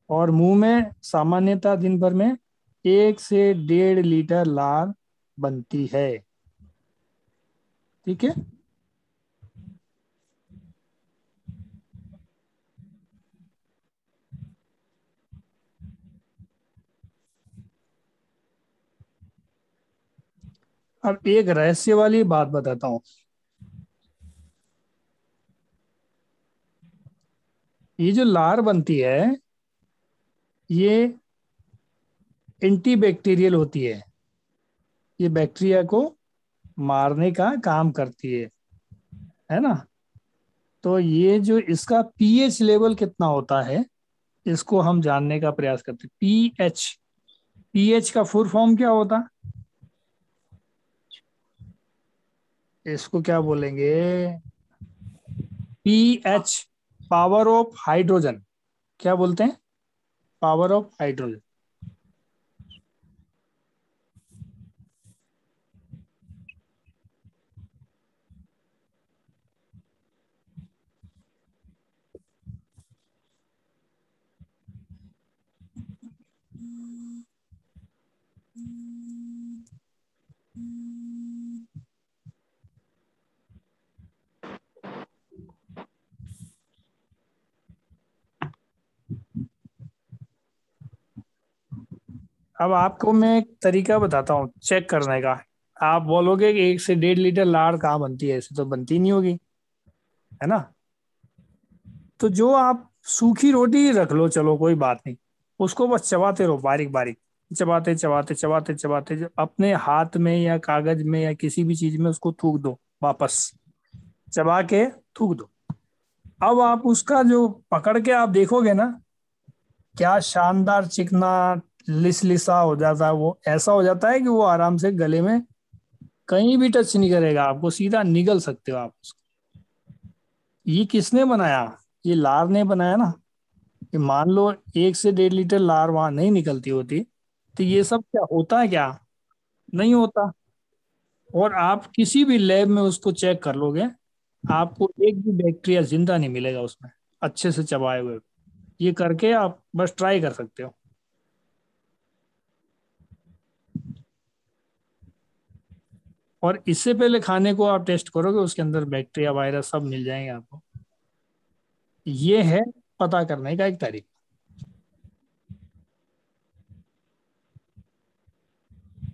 और मुंह में सामान्यतः दिन भर में 1 से 1.5 लीटर लार बनती है। ठीक है। अब एक रहस्य वाली बात बताता हूँ। ये जो लार बनती है ये एंटीबैक्टीरियल होती है। ये बैक्टीरिया को मारने का काम करती है ना। तो ये जो इसका पीएच लेवल कितना होता है, इसको हम जानने का प्रयास करते हैं। पीएच, पीएच का फुल फॉर्म क्या होता है? इसको क्या बोलेंगे? PH, power of hydrogen. क्या बोलते हैं? Power of hydrogen. अब आपको मैं एक तरीका बताता हूँ चेक करने का। आप बोलोगे कि 1 से 1.5 लीटर लार कहाँ बनती है, ऐसे तो बनती नहीं होगी, है ना। तो जो आप सूखी रोटी रख लो, चलो कोई बात नहीं, उसको बस चबाते रहो बारीक बारीक, चबाते चबाते चबाते चबाते, जो अपने हाथ में या कागज में या किसी भी चीज में उसको थूक दो, वापस चबा के थूक दो। अब आप उसका जो पकड़ के आप देखोगे ना, क्या शानदार चिकना लिस लिसा हो जाता है। वो ऐसा हो जाता है कि वो आराम से गले में कहीं भी टच नहीं करेगा, आपको सीधा निगल सकते हो आप उसको। ये किसने बनाया? ये लार ने बनाया ना। कि मान लो 1 से 1.5 लीटर लार वहां नहीं निकलती होती तो ये सब क्या होता है? क्या नहीं होता। और आप किसी भी लैब में उसको चेक कर लोगे, आपको एक भी बैक्टीरिया जिंदा नहीं मिलेगा उसमें, अच्छे से चबाए हुए। ये करके आप बस ट्राई कर सकते हो। और इससे पहले खाने को आप टेस्ट करोगे, उसके अंदर बैक्टीरिया वायरस सब मिल जाएंगे आपको। ये है पता करने का एक तरीका।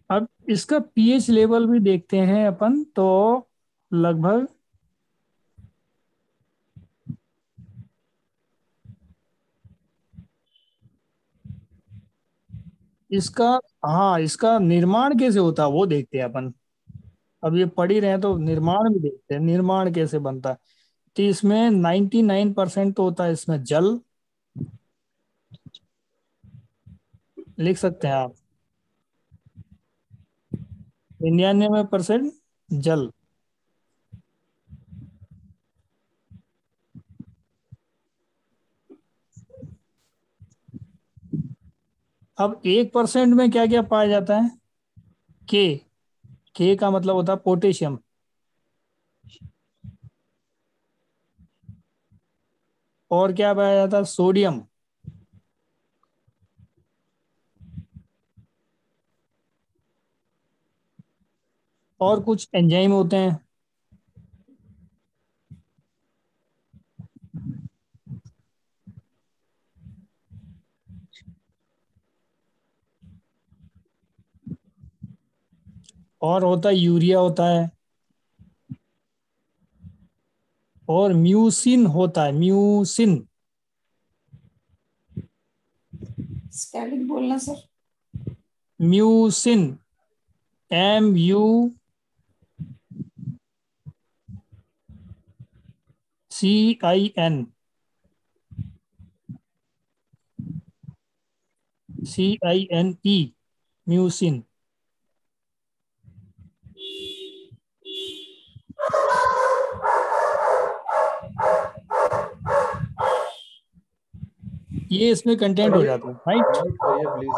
अब इसका पीएच लेवल भी देखते हैं अपन, तो लगभग इसका, हाँ, इसका निर्माण कैसे होता है वो देखते हैं अपन। अब ये पढ़ ही रहे हैं तो निर्माण भी देखते हैं, निर्माण कैसे बनता है। तो इसमें 99% तो होता है इसमें जल। लिख सकते हैं आप, 99% जल। अब 1% में क्या क्या पाया जाता है? के, के का मतलब होता है पोटेशियम। और क्या पाया जाता है? सोडियम। और कुछ एंजाइम होते हैं। और होता है यूरिया होता है, और म्यूसिन होता है, म्यूसिन। स्पेलिंग बोलना sir. Mucin, MUCIN, CINE, mucin. ये इसमें कंटेंट हो पढ़िए, जाता है, राइट। म्यूट करिए प्लीज।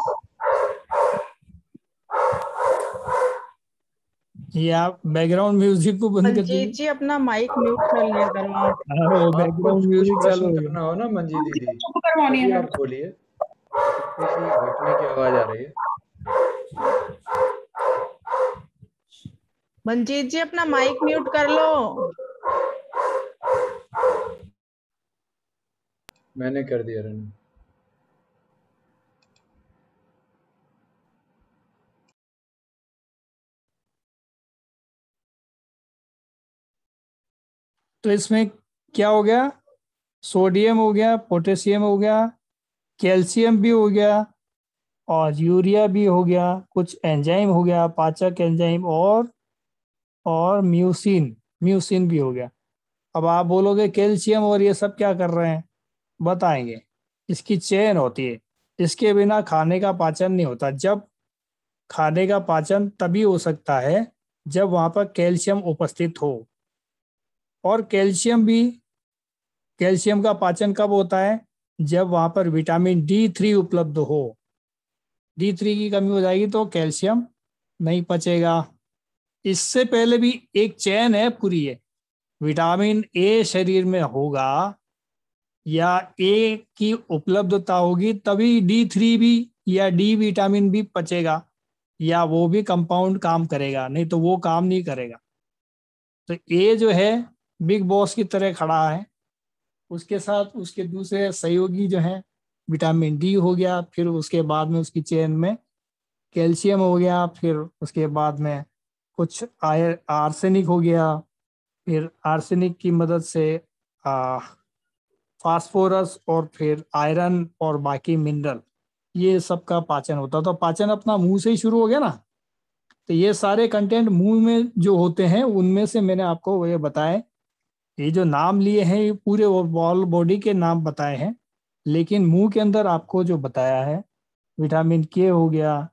ये आप बैकग्राउंड म्यूजिक को बंद कर मंजीत दीजिए। जी अपना माइक म्यूट कर लिया करो आप। हाँ, वो आपको बैकग्राउंड कुछ म्यूजिक चालू प्रश्न हो गया। करना हो ना मंजी दीदी, चुप करवानी है तभी मैडम। आप बोलिए। पीछे से घटने की आवाज आ रही है। मंजीत जी अपना माइक म्यूट कर लो। मैंने कर दिया रन। तो इसमें क्या हो गया, सोडियम हो गया, पोटेशियम हो गया, कैल्शियम भी हो गया, और यूरिया भी हो गया, कुछ एंजाइम हो गया, पाचक एंजाइम, और म्यूसिन, म्यूसिन भी हो गया। अब आप बोलोगे कैल्शियम और ये सब क्या कर रहे हैं, बताएंगे। इसकी चेन होती है, इसके बिना खाने का पाचन नहीं होता। जब खाने का पाचन तभी हो सकता है जब वहां पर कैल्शियम उपस्थित हो। और कैल्शियम का पाचन कब होता है, जब वहां पर विटामिन D3 उपलब्ध हो। D3 की कमी हो जाएगी तो कैल्शियम नहीं पचेगा। इससे पहले भी एक चेन है पूरी है, विटामिन ए शरीर में होगा या ए की उपलब्धता होगी तभी D3 भी या डी विटामिन भी पचेगा, या वो भी कंपाउंड काम करेगा, नहीं तो वो काम नहीं करेगा। तो ए जो है बिग बॉस की तरह खड़ा है, उसके साथ उसके दूसरे सहयोगी जो हैं, विटामिन D हो गया, फिर उसके बाद में उसकी चेन में कैल्शियम हो गया, फिर उसके बाद में कुछ आर्सेनिक हो गया, फिर आर्सेनिक की मदद से फास्फोरस, और फिर आयरन और बाकी मिनरल, ये सब का पाचन होता है। तो पाचन अपना मुंह से ही शुरू हो गया ना। तो ये सारे कंटेंट मुंह में जो होते हैं उनमें से मैंने आपको ये बताए। ये जो नाम लिए हैं ये पूरे ऑल बॉडी के नाम बताए हैं, लेकिन मुंह के अंदर आपको जो बताया है, विटामिन के हो गया,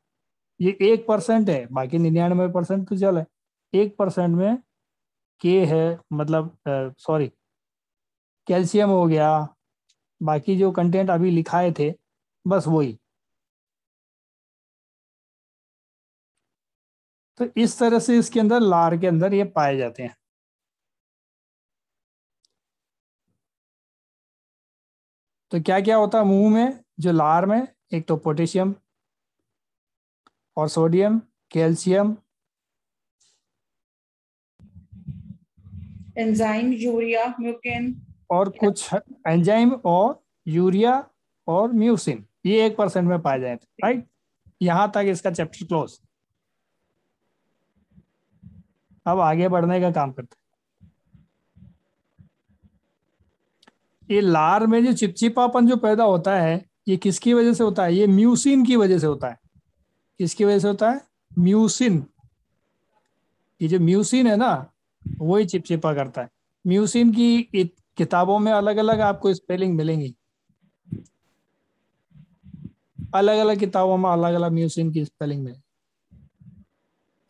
ये 1% है, बाकी 99% तो जल है। 1% में के है, मतलब सॉरी, कैल्शियम हो गया, बाकी जो कंटेंट अभी लिखाए थे बस वही। तो इस तरह से इसके अंदर, लार के अंदर ये पाए जाते हैं। तो क्या क्या होता है मुंह में, जो लार में, एक तो पोटेशियम और sodium, calcium, enzyme, urea, mucin. और कुछ एंजाइम, और यूरिया, और म्यूसिन, ये 1% में पाए जाते हैं, राइट। यहां तक इसका चैप्टर क्लोज। अब आगे बढ़ने का काम करते हैं। ये लार में जो चिपचिपापन जो पैदा होता है, ये किसकी वजह से होता है, ये म्यूसिन की वजह से होता है। किसकी वजह से होता है, म्यूसिन। ये जो म्यूसिन है ना, वही चिपचिपा करता है। म्यूसिन की किताबों में अलग अलग आपको स्पेलिंग मिलेंगी, अलग अलग किताबों में अलग अलग म्यूसिन की स्पेलिंग मिलेगी।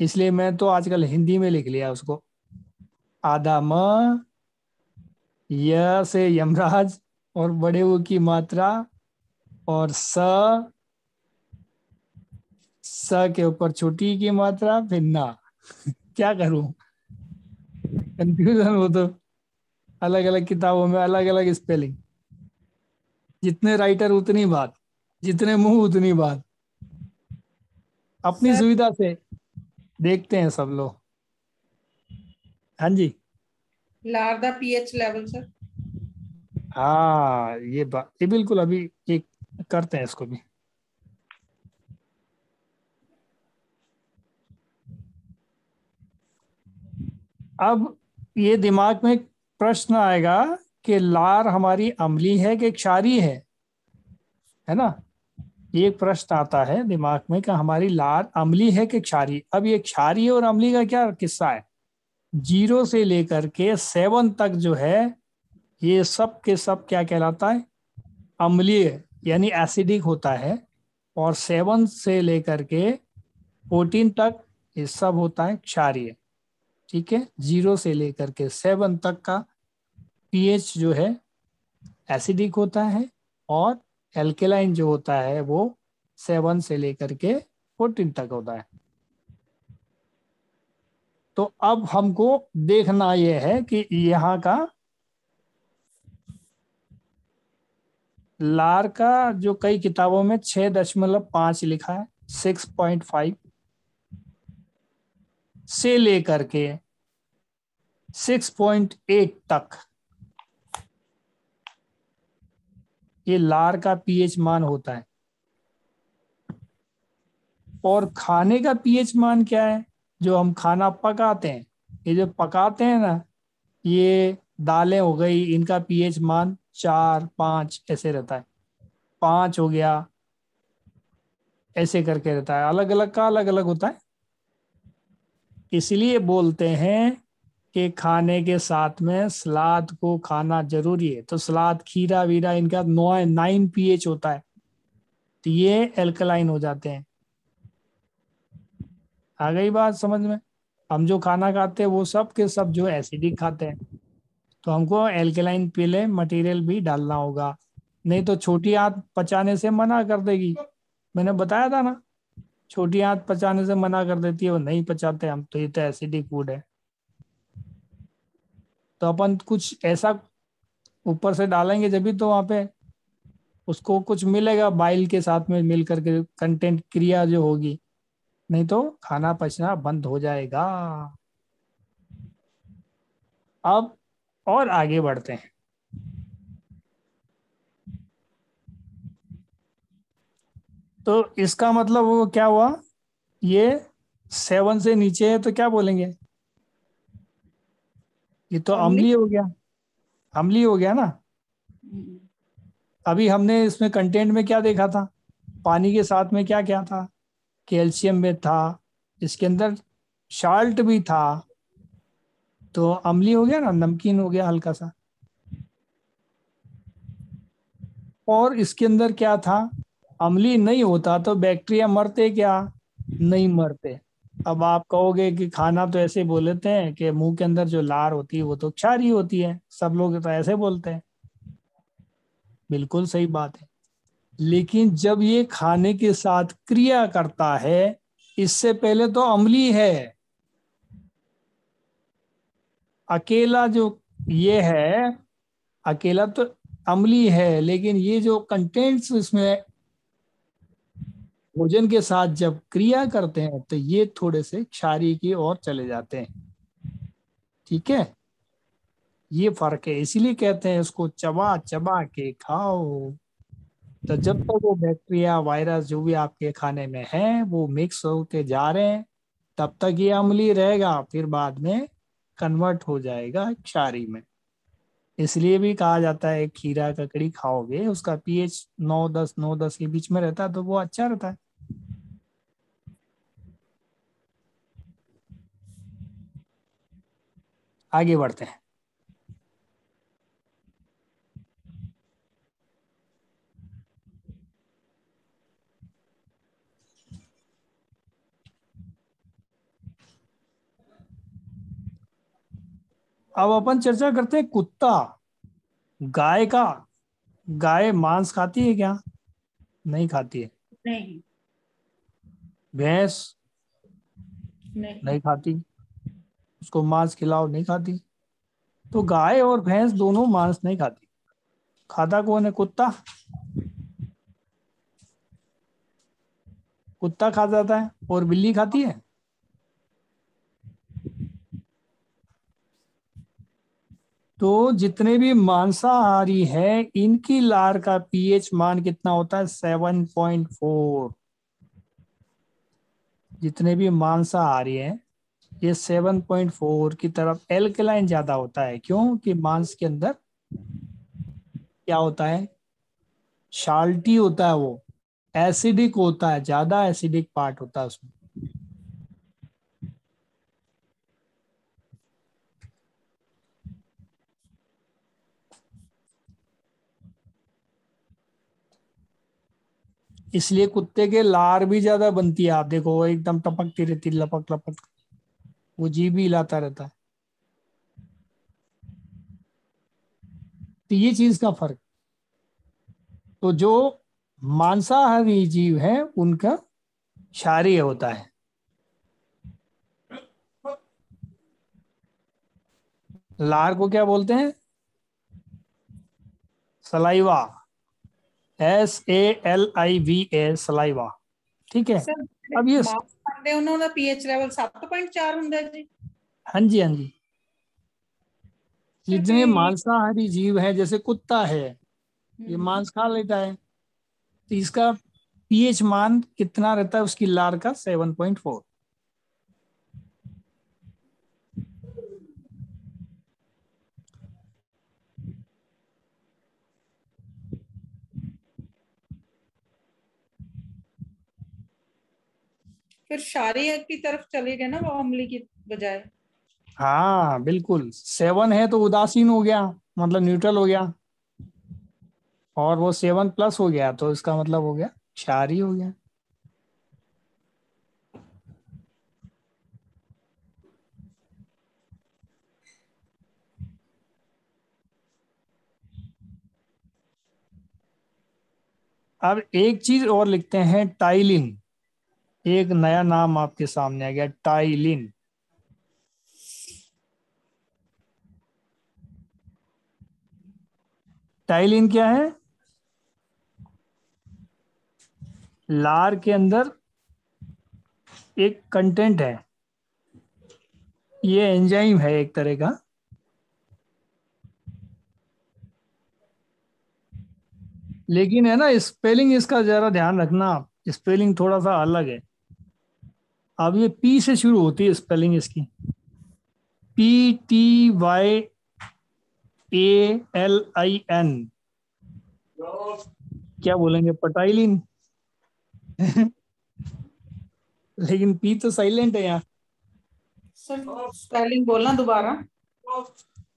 इसलिए मैं तो आजकल हिंदी में लिख लिया उसको, आधा म, य से यमराज, और बड़े वो की मात्रा, और स के ऊपर छोटी की मात्रा, फिर ना। क्या करूं, कंफ्यूजन हो तो। अलग अलग किताबों में अलग अलग स्पेलिंग, जितने राइटर उतनी बात, जितने मुंह उतनी बात। अपनी सर सुविधा से देखते हैं सब लोग। हाँ जी। लार दा पीएच लेवल सर। हाँ, ये बात ये बिल्कुल, अभी एक करते हैं इसको भी। अब ये दिमाग में प्रश्न आएगा कि लार हमारी अम्लीय है कि क्षारीय है ना। ये एक प्रश्न आता है दिमाग में कि हमारी लार अम्लीय है कि क्षारीय। अब ये क्षारीय और अम्लीय का क्या किस्सा है, 0 से लेकर के 7 तक जो है ये सब के सब क्या कहलाता है, अम्लीय यानी एसिडिक होता है। और 7 से लेकर के 14 तक ये सब होता है क्षारीय। ठीक है, 0 से लेकर के 7 तक का पीएच जो है एसिडिक होता है, और एल्केलाइन जो होता है वो 7 से लेकर के 14 तक होता है। तो अब हमको देखना यह है कि यहाँ का लार का जो कई किताबों में 6.5 लिखा है, 6.5 से लेकर के 6.8 तक ये लार का पीएच मान होता है। और खाने का पीएच मान क्या है, जो हम खाना पकाते हैं, ये जो पकाते हैं ना, ये दालें हो गई, इनका पीएच मान 4-5 ऐसे रहता है, 5 हो गया, ऐसे करके रहता है, अलग अलग का अलग अलग होता है। इसलिए बोलते हैं कि खाने के साथ में सलाद को खाना जरूरी है। तो सलाद, खीरा वीरा, इनका 9 पीएच होता है, तो ये एल्कलाइन हो जाते हैं। आ गई बात समझ में। हम जो खाना खाते हैं वो सब के सब जो एसिडिक खाते हैं, तो हमको एल्कलाइन पीले मटेरियल भी डालना होगा, नहीं तो छोटी आंत पचाने से मना कर देगी। मैंने बताया था ना, छोटी आंत पचाने से मना कर देती है, वो नहीं पचाते हम, तो ये तो एसिडिक फूड है। तो अपन कुछ ऐसा ऊपर से डालेंगे जब भी तो वहां पे उसको कुछ मिलेगा, बाइल के साथ में मिल करके कंटेंट क्रिया जो होगी, नहीं तो खाना पचना बंद हो जाएगा। अब और आगे बढ़ते हैं। तो इसका मतलब वो क्या हुआ, ये 7 से नीचे है तो क्या बोलेंगे, ये तो अम्लीय हो गया, अम्लीय हो गया ना। अभी हमने इसमें कंटेंट में क्या देखा था, पानी के साथ में क्या क्या था, कैल्शियम में था, इसके अंदर साल्ट भी था, तो अम्लीय हो गया ना, नमकीन हो गया हल्का सा। और इसके अंदर क्या था, अम्लीय नहीं होता तो बैक्टीरिया मरते क्या, नहीं मरते। अब आप कहोगे कि खाना तो ऐसे बोल लेते हैं कि मुंह के अंदर जो लार होती है वो तो क्षारीय होती है, सब लोग तो ऐसे बोलते हैं, बिल्कुल सही बात है। लेकिन जब ये खाने के साथ क्रिया करता है, इससे पहले तो अम्लीय है, अकेला जो ये है, अकेला तो अम्लीय है, लेकिन ये जो कंटेंट्स इसमें भोजन के साथ जब क्रिया करते हैं तो ये थोड़े से क्षारीय की ओर चले जाते हैं। ठीक है, ये फर्क है, इसीलिए कहते हैं इसको चबा चबा के खाओ। तो जब तक वो बैक्टीरिया वायरस जो भी आपके खाने में है वो मिक्स होते जा रहे हैं, तब तक ये अम्लीय रहेगा, फिर बाद में कन्वर्ट हो जाएगा क्षारीय में। इसलिए भी कहा जाता है खीरा ककड़ी खाओगे उसका पीएच 9-10 के बीच में रहता है तो वो अच्छा रहता है। आगे बढ़ते हैं। अब अपन चर्चा करते हैं कुत्ता, गाय का। गाय मांस खाती है क्या, नहीं खाती है। नहीं भैंस नहीं नहीं खाती, उसको मांस खिलाओ नहीं खाती। तो गाय और भैंस दोनों मांस नहीं खाती, खाता कौन है, कुत्ता। कुत्ता खा जाता है, और बिल्ली खाती है। तो जितने भी मांसाहारी हैं इनकी लार का पीएच मान कितना होता है, 7.4। जितने भी मांसाहारी हैं ये 7.4 की तरफ एल्कलाइन ज्यादा होता है। क्यों? कि मांस के अंदर क्या होता है, शाल्टी होता है, वो एसिडिक होता है, ज्यादा एसिडिक पार्ट होता है उसमें। इसलिए कुत्ते के लार भी ज्यादा बनती है। आप देखो वो एकदम टपकती रहती, लपक लपक, वो जीभ भी हिलाता रहता है। तो ये चीज का फर्क। तो जो मांसाहारी जीव है उनका क्षारीय होता है। लार को क्या बोलते हैं? Saliva, SALIVA, saliva. ठीक है। सर अब ये ਮਾਸ ਖਾਂਦੇ ਉਹਨਾਂ ਦਾ ਪੀਐਚ ਲੈਵਲ 7.4 ਹੁੰਦਾ ਜੀ। हाँ जी, हाँ जी। जितने मांसाहारी जीव हैं, जैसे कुत्ता है, ये मांस खा लेता है, तो इसका पीएच मान कितना रहता है उसकी लार का? 7.4। फिर क्षारीय की तरफ चले गए ना वो अम्ली की बजाय। हाँ बिल्कुल, 7 है तो उदासीन हो गया, मतलब न्यूट्रल हो गया, और वो 7+ हो गया तो इसका मतलब हो गया क्षारीय हो गया। अब एक चीज और लिखते हैं, टाइलिन। एक नया नाम आपके सामने आ गया, टाइलिन। टाइलिन क्या है? लार के अंदर एक कंटेंट है, ये एंजाइम है एक तरह का। लेकिन है ना, स्पेलिंग इसका जरा ध्यान रखना आप, स्पेलिंग थोड़ा सा अलग है। अब ये पी से शुरू होती है स्पेलिंग इसकी, PTYALIN। क्या बोलेंगे? पटाइलिन। लेकिन पी तो साइलेंट है यहाँ। सर स्पेलिंग बोलना दोबारा।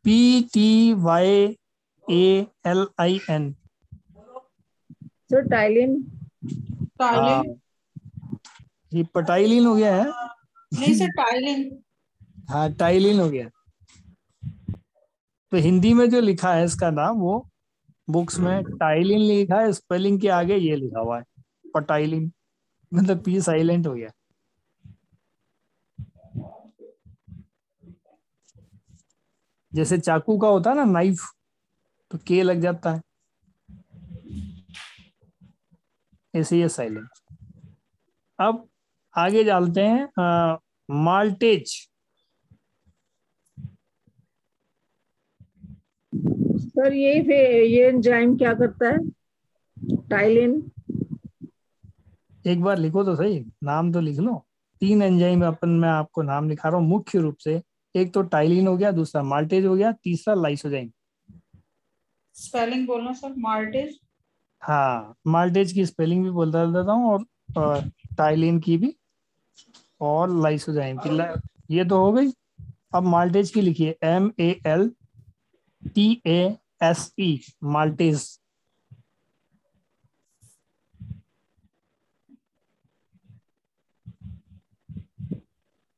PTYALIN। Sir ptyalin. टाइलिन हाँ, ये पटाइलिन हो गया है। नहीं सर टाइलिन। हाँ, टाइलिन हो गया। तो हिंदी में जो लिखा है इसका नाम, वो बुक्स में टाइलिन लिखा है, स्पेलिंग के आगे ये लिखा हुआ है पटाइलिन, मतलब पी साइलेंट हो गया। जैसे चाकू का होता है ना नाइफ, तो के लग जाता है, ऐसे ये साइलेंट। अब आगे चलते हैं, माल्टेज। सर ये एंजाइम क्या करता है? टाइलिन। एक बार लिखो तो सही, नाम तो लिख लो। 3 एंजाइम अपन, मैं आपको नाम लिखा रहा हूँ मुख्य रूप से। एक तो टाइलिन हो गया, दूसरा माल्टेज हो गया, तीसरा लाइसोजाइम। स्पेलिंग बोलना सर। मार्टेज। हाँ, माल्टेज की स्पेलिंग भी बोलता देता हूँ, और टाइलिन की भी, और लाइसोजाइम की। ये तो हो गई। अब माल्टेज की लिखिए, MALTASE, माल्टेज।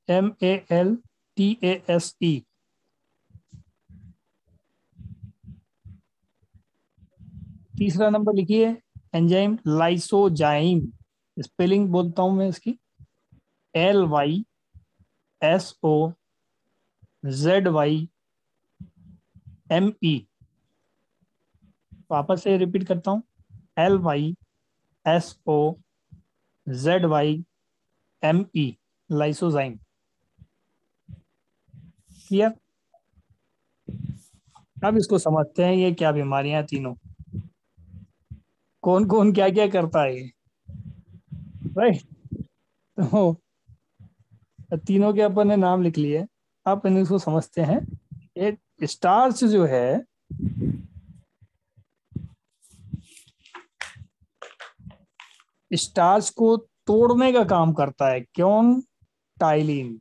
MALTASE। तीसरा नंबर लिखिए, एंजाइम लाइसोजाइम। स्पेलिंग बोलता हूं मैं इसकी, LYSOZYME। वापस से रिपीट करता हूं, LYSOZYME, लाइसोजाइम। क्लियर? अब इसको समझते हैं, ये क्या बीमारियां हैं तीनों, कौन कौन क्या क्या करता है ये, राइट? तो तीनों के अपन ने नाम लिख लिए, आप इसको समझते हैं। एक स्टार्च जो है स्टार्च को तोड़ने का काम करता है, कौन? टाइलिन।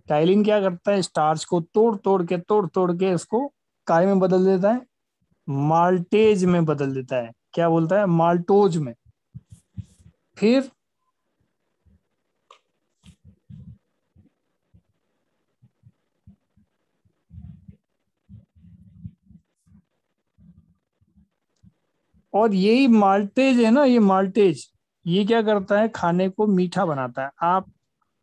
टाइलिन क्या करता है? स्टार्च को तोड़ तोड़ के इसको काय में बदल देता है, माल्टेज में बदल देता है। क्या बोलता है? माल्टोज में। फिर और यही माल्टेज है ना, ये माल्टेज ये क्या करता है? खाने को मीठा बनाता है। आप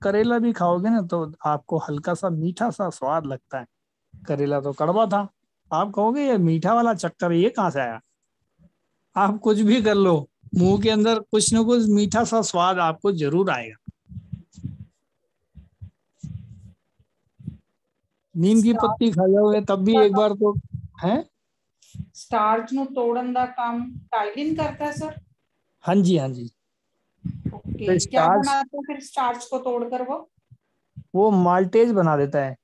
करेला भी खाओगे ना तो आपको हल्का सा मीठा सा स्वाद लगता है। करेला तो कड़वा था, आप कहोगे ये मीठा वाला चक्कर ये कहाँ से आया? आप कुछ भी कर लो, मुंह के अंदर कुछ ना कुछ मीठा सा स्वाद आपको जरूर आएगा। नीम की पत्ती खा जाओगे तब भी एक बार तो है। स्टार्च नु तोड़न दा काम टाइलिन करता है सर। हाँ जी, हाँ जी। ओके, तो क्या स्टार्च बनाते हैं फिर स्टार्च को तोड़कर वो माल्टेज बना देता है,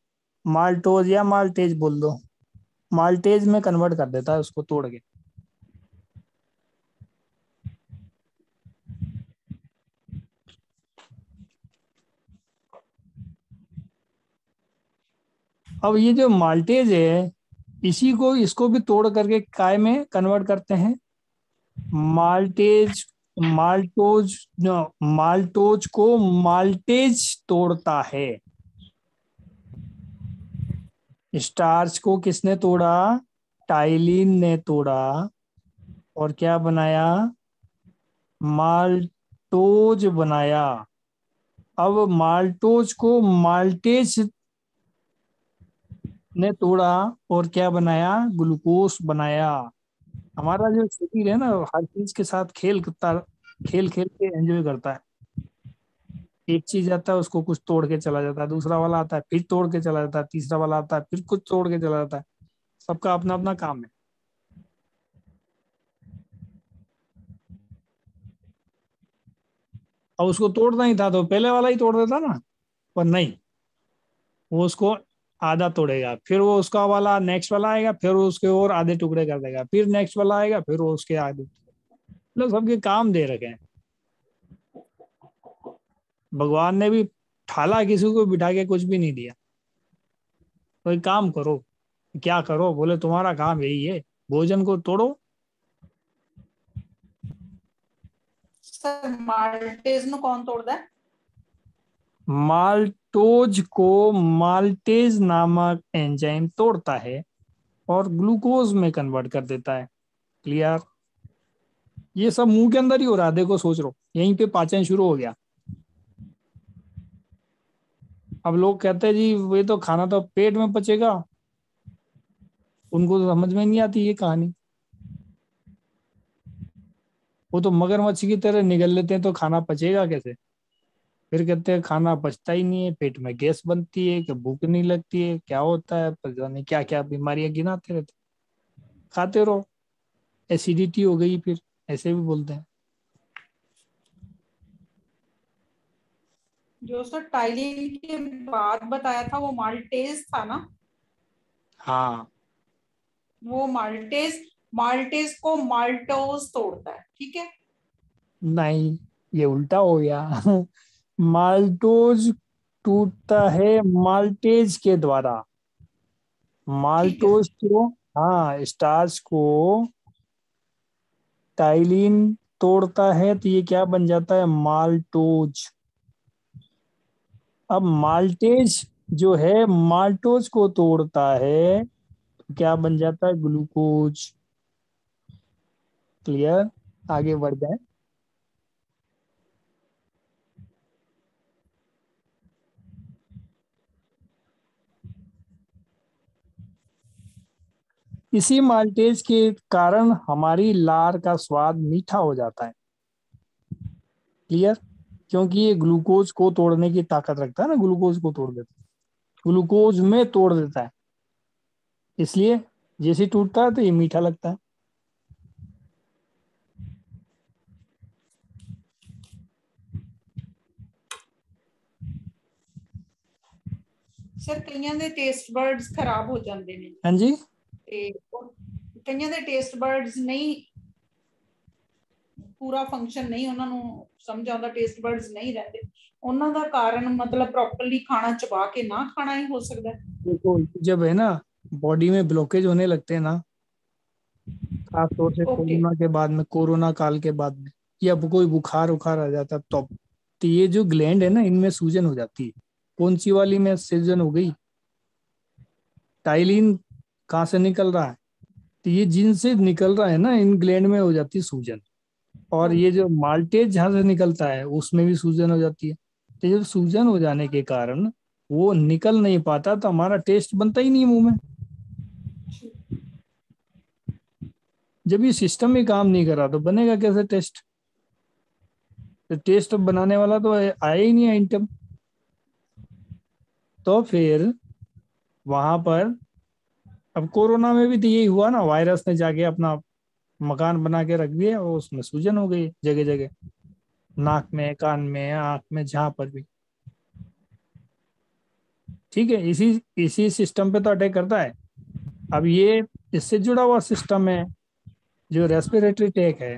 माल्टोज या माल्टेज बोल दो, माल्टेज में कन्वर्ट कर देता है उसको तोड़ के। अब ये जो माल्टेज है इसी को इसको भी तोड़ करके काय में कन्वर्ट करते हैं। माल्टेज माल्टोज माल्टोज को माल्टेज तोड़ता है। स्टार्च को किसने तोड़ा? टाइलिन ने तोड़ा और क्या बनाया? माल्टोज बनाया। अब माल्टोज को माल्टेज ने तोड़ा और क्या बनाया? ग्लूकोज बनाया। हमारा जो शरीर है ना हर चीज के साथ खेल खेल के एंजॉय करता है। एक चीज आता है उसको कुछ तोड़ के चला जाता है, दूसरा वाला आता है फिर तोड़ के चला जाता है, तीसरा वाला आता है फिर कुछ तोड़ के चला जाता है। सबका अपना अपना काम है। अब उसको तोड़ना ही था तो पहले वाला ही तोड़ देता ना, पर नहीं, वो उसको आधा तोड़ेगा, फिर वो उसका वाला नेक्स्ट वाला आएगा, फिर वो उसके और आधे टुकड़े कर देगा, फिर नेक्स्ट वाला आएगा, फिर वो उसके आधे। मतलब सबके काम दे रखे हैं। भगवान ने भी ठाला किसी को बिठा के कुछ भी नहीं दिया। कोई काम करो, क्या करो? बोले तुम्हारा काम यही है, भोजन को तोड़ो। सर माल्टेज नु कौन तोड़ता है? माल्टोज को माल्टेज नामक एंजाइम तोड़ता है और ग्लूकोज में कन्वर्ट कर देता है। क्लियर? ये सब मुंह के अंदर ही हो रहा है, देखो सोच लो, यहीं पे पाचन शुरू हो गया। अब लोग कहते हैं जी ये तो खाना तो पेट में पचेगा, उनको तो समझ में नहीं आती ये कहानी। वो तो मगरमच्छ की तरह निगल लेते हैं तो खाना पचेगा कैसे? फिर कहते हैं खाना पचता ही नहीं है, पेट में गैस बनती है कि भूख नहीं लगती है, क्या होता है पता नहीं, क्या क्या बीमारियां गिनाते रहते, खाते रहो, एसिडिटी हो गई फिर, ऐसे भी बोलते हैं। जो सर टाइलिन के बाद बताया था वो माल्टेज था ना? हाँ, वो माल्टेज माल्टेज को माल्टोज तोड़ता है, ठीक है। नहीं, ये उल्टा हो गया। माल्टोज टूटता है माल्टेज के द्वारा। ठीक है माल्टोज को, हाँ, स्टार्च को टाइलिन तोड़ता है तो ये क्या बन जाता है? माल्टोज। अब माल्टेज जो है माल्टोज को तोड़ता है तो क्या बन जाता है? ग्लूकोज। क्लियर? आगे बढ़ जाए। इसी माल्टेज के कारण हमारी लार का स्वाद मीठा हो जाता है। क्लियर? क्योंकि ये ग्लूकोज को तोड़ने की ताकत रखता है ना, ग्लूकोज को तोड़ देता है, ग्लूकोज में तोड़ देता है, इसलिए जैसे ही टूटता है तो ये मीठा लगता है। ਸਰ ਕਈਆਂ ਦੇ ਟੇਸਟ ਬਰਡਸ ਖਰਾਬ ਹੋ ਜਾਂਦੇ ਨੇ ਹਾਂਜੀ ਤੇ ਕਈਆਂ ਦੇ ਟੇਸਟ ਬਰਡਸ ਨਹੀਂ ਪੂਰਾ ਫੰਕਸ਼ਨ ਨਹੀਂ ਉਹਨਾਂ ਨੂੰ ਸਮਝ ਆਉਂਦਾ ਟੇਸਟ ਬਰਡਸ ਨਹੀਂ ਰਹਿੰਦੇ ਉਹਨਾਂ ਦਾ ਕਾਰਨ ਮਤਲਬ प्रॉपरली खाना चबा के ना खाना ही हो सकता है। देखो जब है ना बॉडी में ब्लॉकेज होने लगते हैं ना, खास तौर से ओके कोरोना के बाद में, कोरोना काल के बाद में, या कोई बुखार उखार आ जाता है तो ये जो ग्लैंड है ना इनमें सूजन हो जाती है। कौन सी वाली में सूजन हो गई? टाइलिन कहाँ से निकल रहा है? तो ये जिनसे निकल रहा है ना इन ग्लैंड में हो जाती है सूजन। और ये जो माल्टेज जहाँ से निकलता है उसमें भी सूजन हो जाती है। तो जब सूजन हो जाने के कारण वो निकल नहीं पाता तो हमारा टेस्ट बनता ही नहीं मुंह में। जब ये सिस्टम ही काम नहीं कर रहा तो बनेगा कैसे टेस्ट? तो टेस्ट बनाने वाला तो आया ही नहीं आइटम। तो फिर वहां पर अब कोरोना में भी तो यही हुआ ना, वायरस ने जाके अपना मकान बना के रख दिया और उसमें सूजन हो गई जगह जगह, नाक में, कान में, आंख में, जहां पर भी। ठीक है, इसी इसी सिस्टम पे तो अटैक करता है। अब ये इससे जुड़ा हुआ सिस्टम है जो रेस्पिरेटरी ट्रैक है,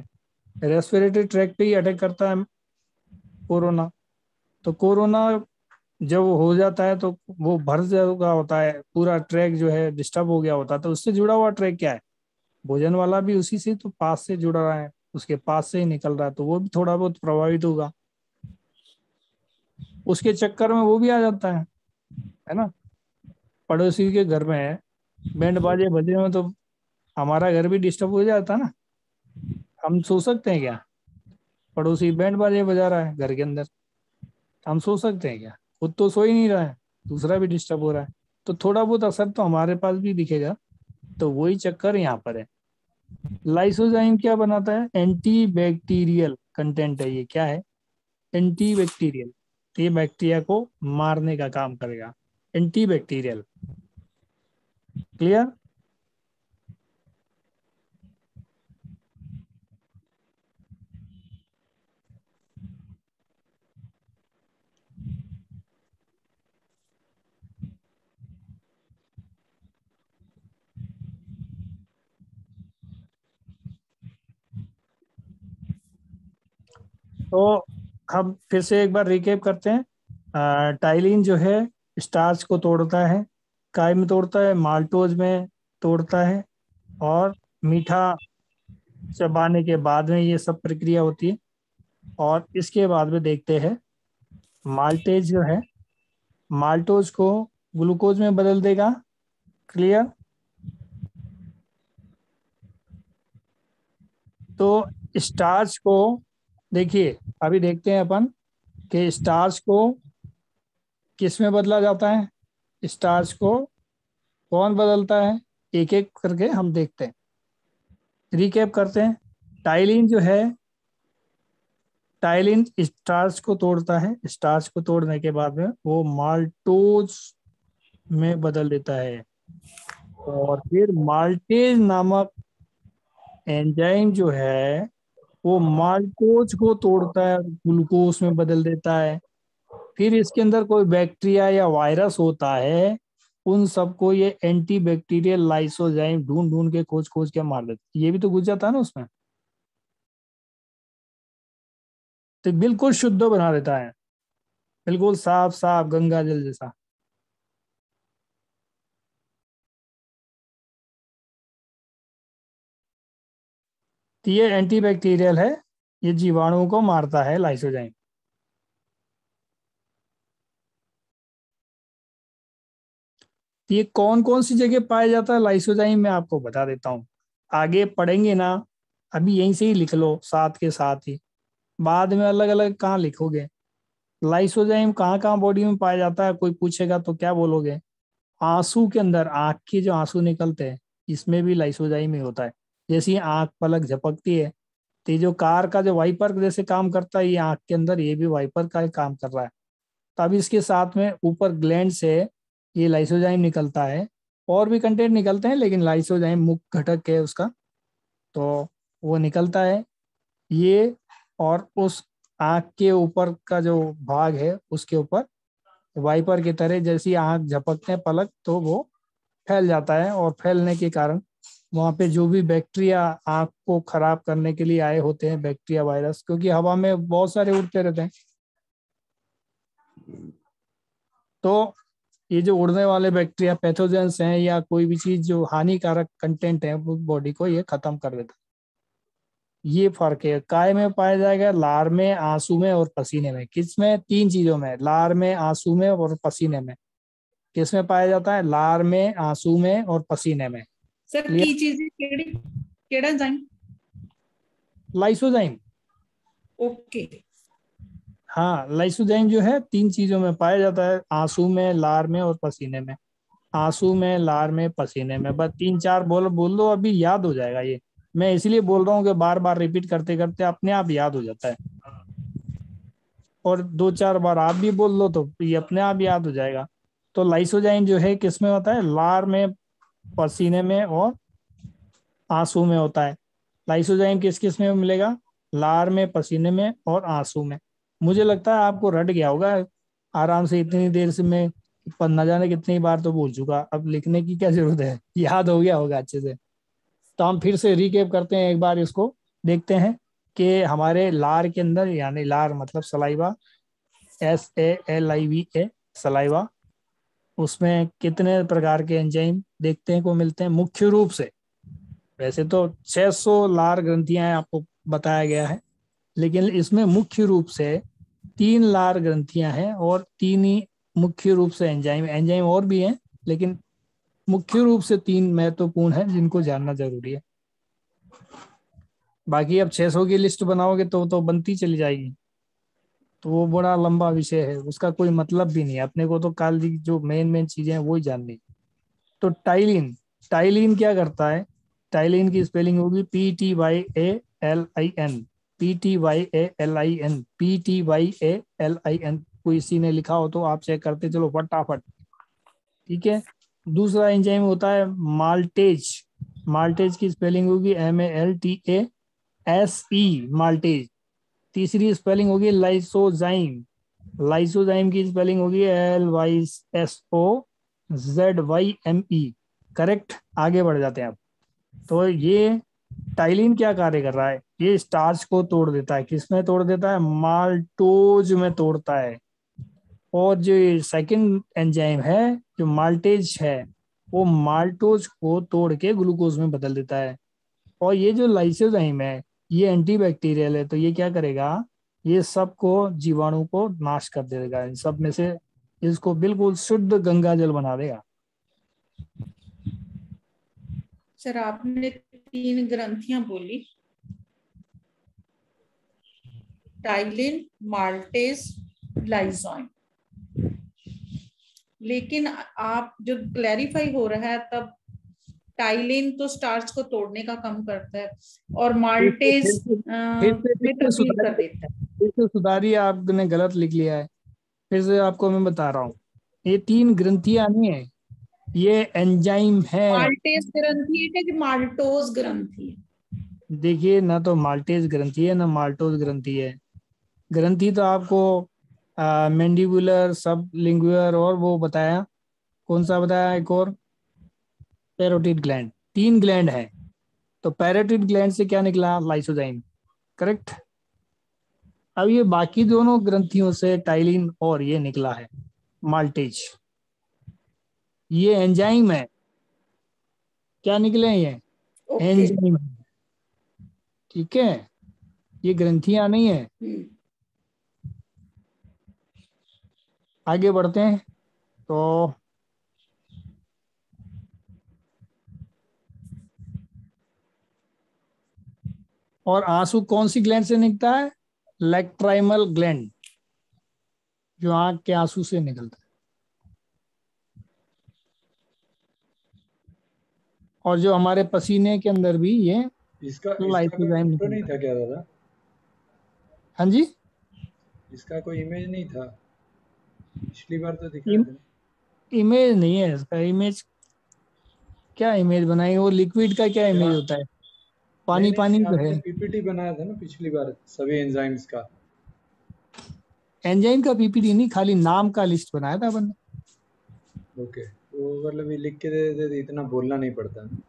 रेस्पिरेटरी ट्रैक पे ही अटैक करता है कोरोना। तो कोरोना जब हो जाता है तो वो भर चुका होता है, पूरा ट्रैक जो है डिस्टर्ब हो गया होता है। तो उससे जुड़ा हुआ ट्रैक क्या है? भोजन वाला भी उसी से तो पास से जुड़ा रहा है, उसके पास से ही निकल रहा है, तो वो भी थोड़ा बहुत प्रभावित होगा। उसके चक्कर में वो भी आ जाता है ना। पड़ोसी के घर में है, बैंड बाजे बजे में, तो हमारा घर भी डिस्टर्ब हो जाता ना। हम सो सकते हैं क्या? पड़ोसी बैंड बाजे बजा रहा है घर के अंदर, हम सो सकते हैं क्या? खुद तो सो ही नहीं रहा है, दूसरा भी डिस्टर्ब हो रहा है, तो थोड़ा बहुत असर तो हमारे पास भी दिखेगा। तो वही चक्कर यहाँ पर है। लाइसोजाइम क्या बनाता है? एंटी बैक्टीरियल कंटेंट है ये। क्या है? Anti bacterial. ये बैक्टीरिया को मारने का काम करेगा, एंटी बैक्टीरियल। क्लियर? तो हम फिर से एक बार रिकेप करते हैं। टाइलिन जो है स्टार्च को तोड़ता है, काय में तोड़ता है, माल्टोज में तोड़ता है, और मीठा चबाने के बाद में ये सब प्रक्रिया होती है। और इसके बाद में देखते हैं माल्टेज जो है माल्टोज को ग्लूकोज में बदल देगा। क्लियर? तो स्टार्च को देखिए, अभी देखते हैं अपन कि स्टार्च को किस में बदला जाता है, स्टार्च को कौन बदलता है, एक एक करके हम देखते हैं, रिकैप करते हैं। टाइलिन जो है, टाइलिन स्टार्च को तोड़ता है, स्टार्च को तोड़ने के बाद में वो माल्टोज में बदल देता है, और फिर माल्टेज नामक एंजाइम जो है वो माल्टोज को तोड़ता है, ग्लूकोज में बदल देता है। फिर इसके अंदर कोई बैक्टीरिया या वायरस होता है, उन सबको ये एंटी बैक्टीरियल लाइसोजाइम ढूंढ ढूंढ के खोज खोज के मार देते। ये भी तो घुस जाता है ना उसमें, तो बिल्कुल शुद्ध बना देता है, बिल्कुल साफ साफ गंगा जल जैसा। तो ये एंटी बैक्टीरियल है, ये जीवाणुओं को मारता है लाइसोजाइम। तो ये कौन कौन सी जगह पाया जाता है लाइसोजाइम, मैं आपको बता देता हूँ। आगे पढ़ेंगे ना, अभी यहीं से ही लिख लो साथ के साथ ही, बाद में अलग अलग कहाँ लिखोगे। लाइसोजाइम कहाँ कहाँ बॉडी में पाया जाता है, कोई पूछेगा तो क्या बोलोगे? आंसू के अंदर, आंख के जो आंसू निकलते हैं इसमें भी लाइसोजाइम ही होता है। जैसे ही आंख पलक झपकती है तो ये जो कार का जो वाइपर जैसे काम करता है, ये आंख के अंदर ये भी वाइपर का ही काम कर रहा है। तब इसके साथ में ऊपर ग्लैंड से ये लाइसोजाइम निकलता है, और भी कंटेंट निकलते हैं लेकिन लाइसोजाइम मुख्य घटक है उसका, तो वो निकलता है ये। और उस आंख के ऊपर का जो भाग है उसके ऊपर वाइपर की तरह जैसी आंख झपकते हैं पलक तो वो फैल जाता है, और फैलने के कारण वहां पे जो भी बैक्टीरिया आंख को खराब करने के लिए आए होते हैं, बैक्टीरिया वायरस, क्योंकि हवा में बहुत सारे उड़ते रहते हैं, तो ये जो उड़ने वाले बैक्टीरिया पैथोजेंस हैं या कोई भी चीज जो हानिकारक कंटेंट है वो बॉडी को ये खत्म कर देता है। ये फर्क है। काय में पाया जाएगा? लार में, आंसू में और पसीने में। किस में? 3 चीजों में, लार में, आंसू में और पसीने में। किस में पाया जाता है? लार में, आंसू में और पसीने में। सर की चीज केड़ा एंजाइम? लाइसोजाइम। ओके। हाँ, लाइसोजाइम जो है 3 चीजों में पाया जाता है, आंसू में, लार में और पसीने में। आंसू में, लार में, पसीने में। बस 3-4 बोल दो, अभी याद हो जाएगा। ये मैं इसलिए बोल रहा हूँ कि बार बार रिपीट करते करते अपने आप याद हो जाता है, और 2-4 बार आप भी बोल लो तो ये अपने आप याद हो जाएगा। तो लाइसोजाइम जो है किस में होता है? लार में, पसीने में और आंसू में होता है। लाइसोजाइम किस किस में मिलेगा? लार में, पसीने में और आंसू में। मुझे लगता है आपको रट गया होगा आराम से, इतनी देर से मैं न जाने कितनी बार तो बोल चुका, अब लिखने की क्या जरूरत है, याद हो गया होगा अच्छे से। तो हम फिर से रिकेप करते हैं एक बार, इसको देखते हैं कि हमारे लार के अंदर, यानी लार मतलब सलाइवा, SALIVA, सलाइवा, उसमें कितने प्रकार के एंजाइम देखते को मिलते हैं मुख्य रूप से। वैसे तो 600 लार ग्रंथियां आपको बताया गया है, लेकिन इसमें मुख्य रूप से 3 लार ग्रंथियां हैं और 3 ही मुख्य रूप से एंजाइम और भी हैं, लेकिन मुख्य रूप से 3 महत्वपूर्ण हैं जिनको जानना जरूरी है। बाकी अब 600 की लिस्ट बनाओगे तो बनती चली जाएगी, तो वो बड़ा लंबा विषय है, उसका कोई मतलब भी नहीं है। अपने को तो काल जो मेन चीजें हैं वो ही जाननी। तो टाइलिन, टाइलिन क्या करता है? टाइलिन की स्पेलिंग होगी PTYALIN, PTYALIN, PTYALIN। कोई किसी ने लिखा हो तो आप चेक करते चलो फटाफट, ठीक है। दूसरा एंजाइम होता है माल्टेज। माल्टेज की स्पेलिंग होगी MALTASE, माल्टेज। तीसरी स्पेलिंग होगी लाइसोजाइम। लाइसोजाइम की स्पेलिंग होगी LYSOZYME। करेक्ट, आगे बढ़ जाते हैं अब। तो ये टाइलिन क्या कार्य कर रहा है? ये स्टार्च को तोड़ देता है। किसमें तोड़ देता है? माल्टोज में तोड़ता है। और जो सेकंड एंजाइम है जो माल्टेज है, वो माल्टोज को तोड़ के ग्लूकोज में बदल देता है। और ये जो लाइसोजाइम है ये एंटीबैक्टीरियल है, तो ये क्या करेगा? ये सबको, जीवाणु को नाश कर देगा, इन सब में से इसको बिल्कुल शुद्ध गंगा जल बना देगा। सर आपने 3 ग्रंथियां बोली, टाइलिन, माल्टेज, लाइसोजाइम, लेकिन आप जो क्लैरिफाई हो रहा है तब टाइलिन तो स्टार्च को तोड़ने का काम करता है और माल्टेज में तब्दील कर देता है। फिर से सुधारिए, आपने गलत लिख लिया है। फिर से आपको मैं बता रहा हूँ, ये 3 ग्रंथियां नहीं है, ये एंजाइम है। माल्टेज ग्रंथि है कि माल्टोज ग्रंथि है? देखिए, ना तो माल्टेज ग्रंथि है ना माल्टोज ग्रंथि है। ग्रंथि तो आपको मैंडिबुलर, सब लिंगुअर और वो बताया, कौन सा बताया एक और? Parotid gland. 3 ग्लैंड है, तो पैरोटिड ग्लैंड से क्या निकला? लाइसोजाइम। करेक्ट। अब ये बाकी दोनों ग्रंथियों से टाइलिन और ये निकला है माल्टेज। ये एंजाइम है। क्या निकले हैं? ये ओके। एंजाइम है, ठीक है, ये ग्रंथियां नहीं है। आगे बढ़ते हैं। तो और आंसू कौन सी ग्लैंड से निकलता है? लैक्राइमल ग्लैंड, जो आंख के आंसू से निकलता है। और जो हमारे पसीने के अंदर भी ये इसका कोई लाइसोजाइम फोटो नहीं निकलता था है। क्या दादा? हाँ जी, इसका कोई इमेज नहीं था? पिछली बार तो दिखाया था। इमेज नहीं है इसका। इमेज क्या इमेज बनाई? वो लिक्विड का क्या इमेज होता है? पानी नहीं पानी तो है। आपने पीपीटी बनाया था ना पिछली बार सभी एंजाइम्स का। एंजाइम का पीपीटी नहीं, खाली नाम का लिस्ट बनाया था अपन ने। ओके, तो मतलब ये लिख के दे देते तो इतना बोलना नहीं पड़ता ना।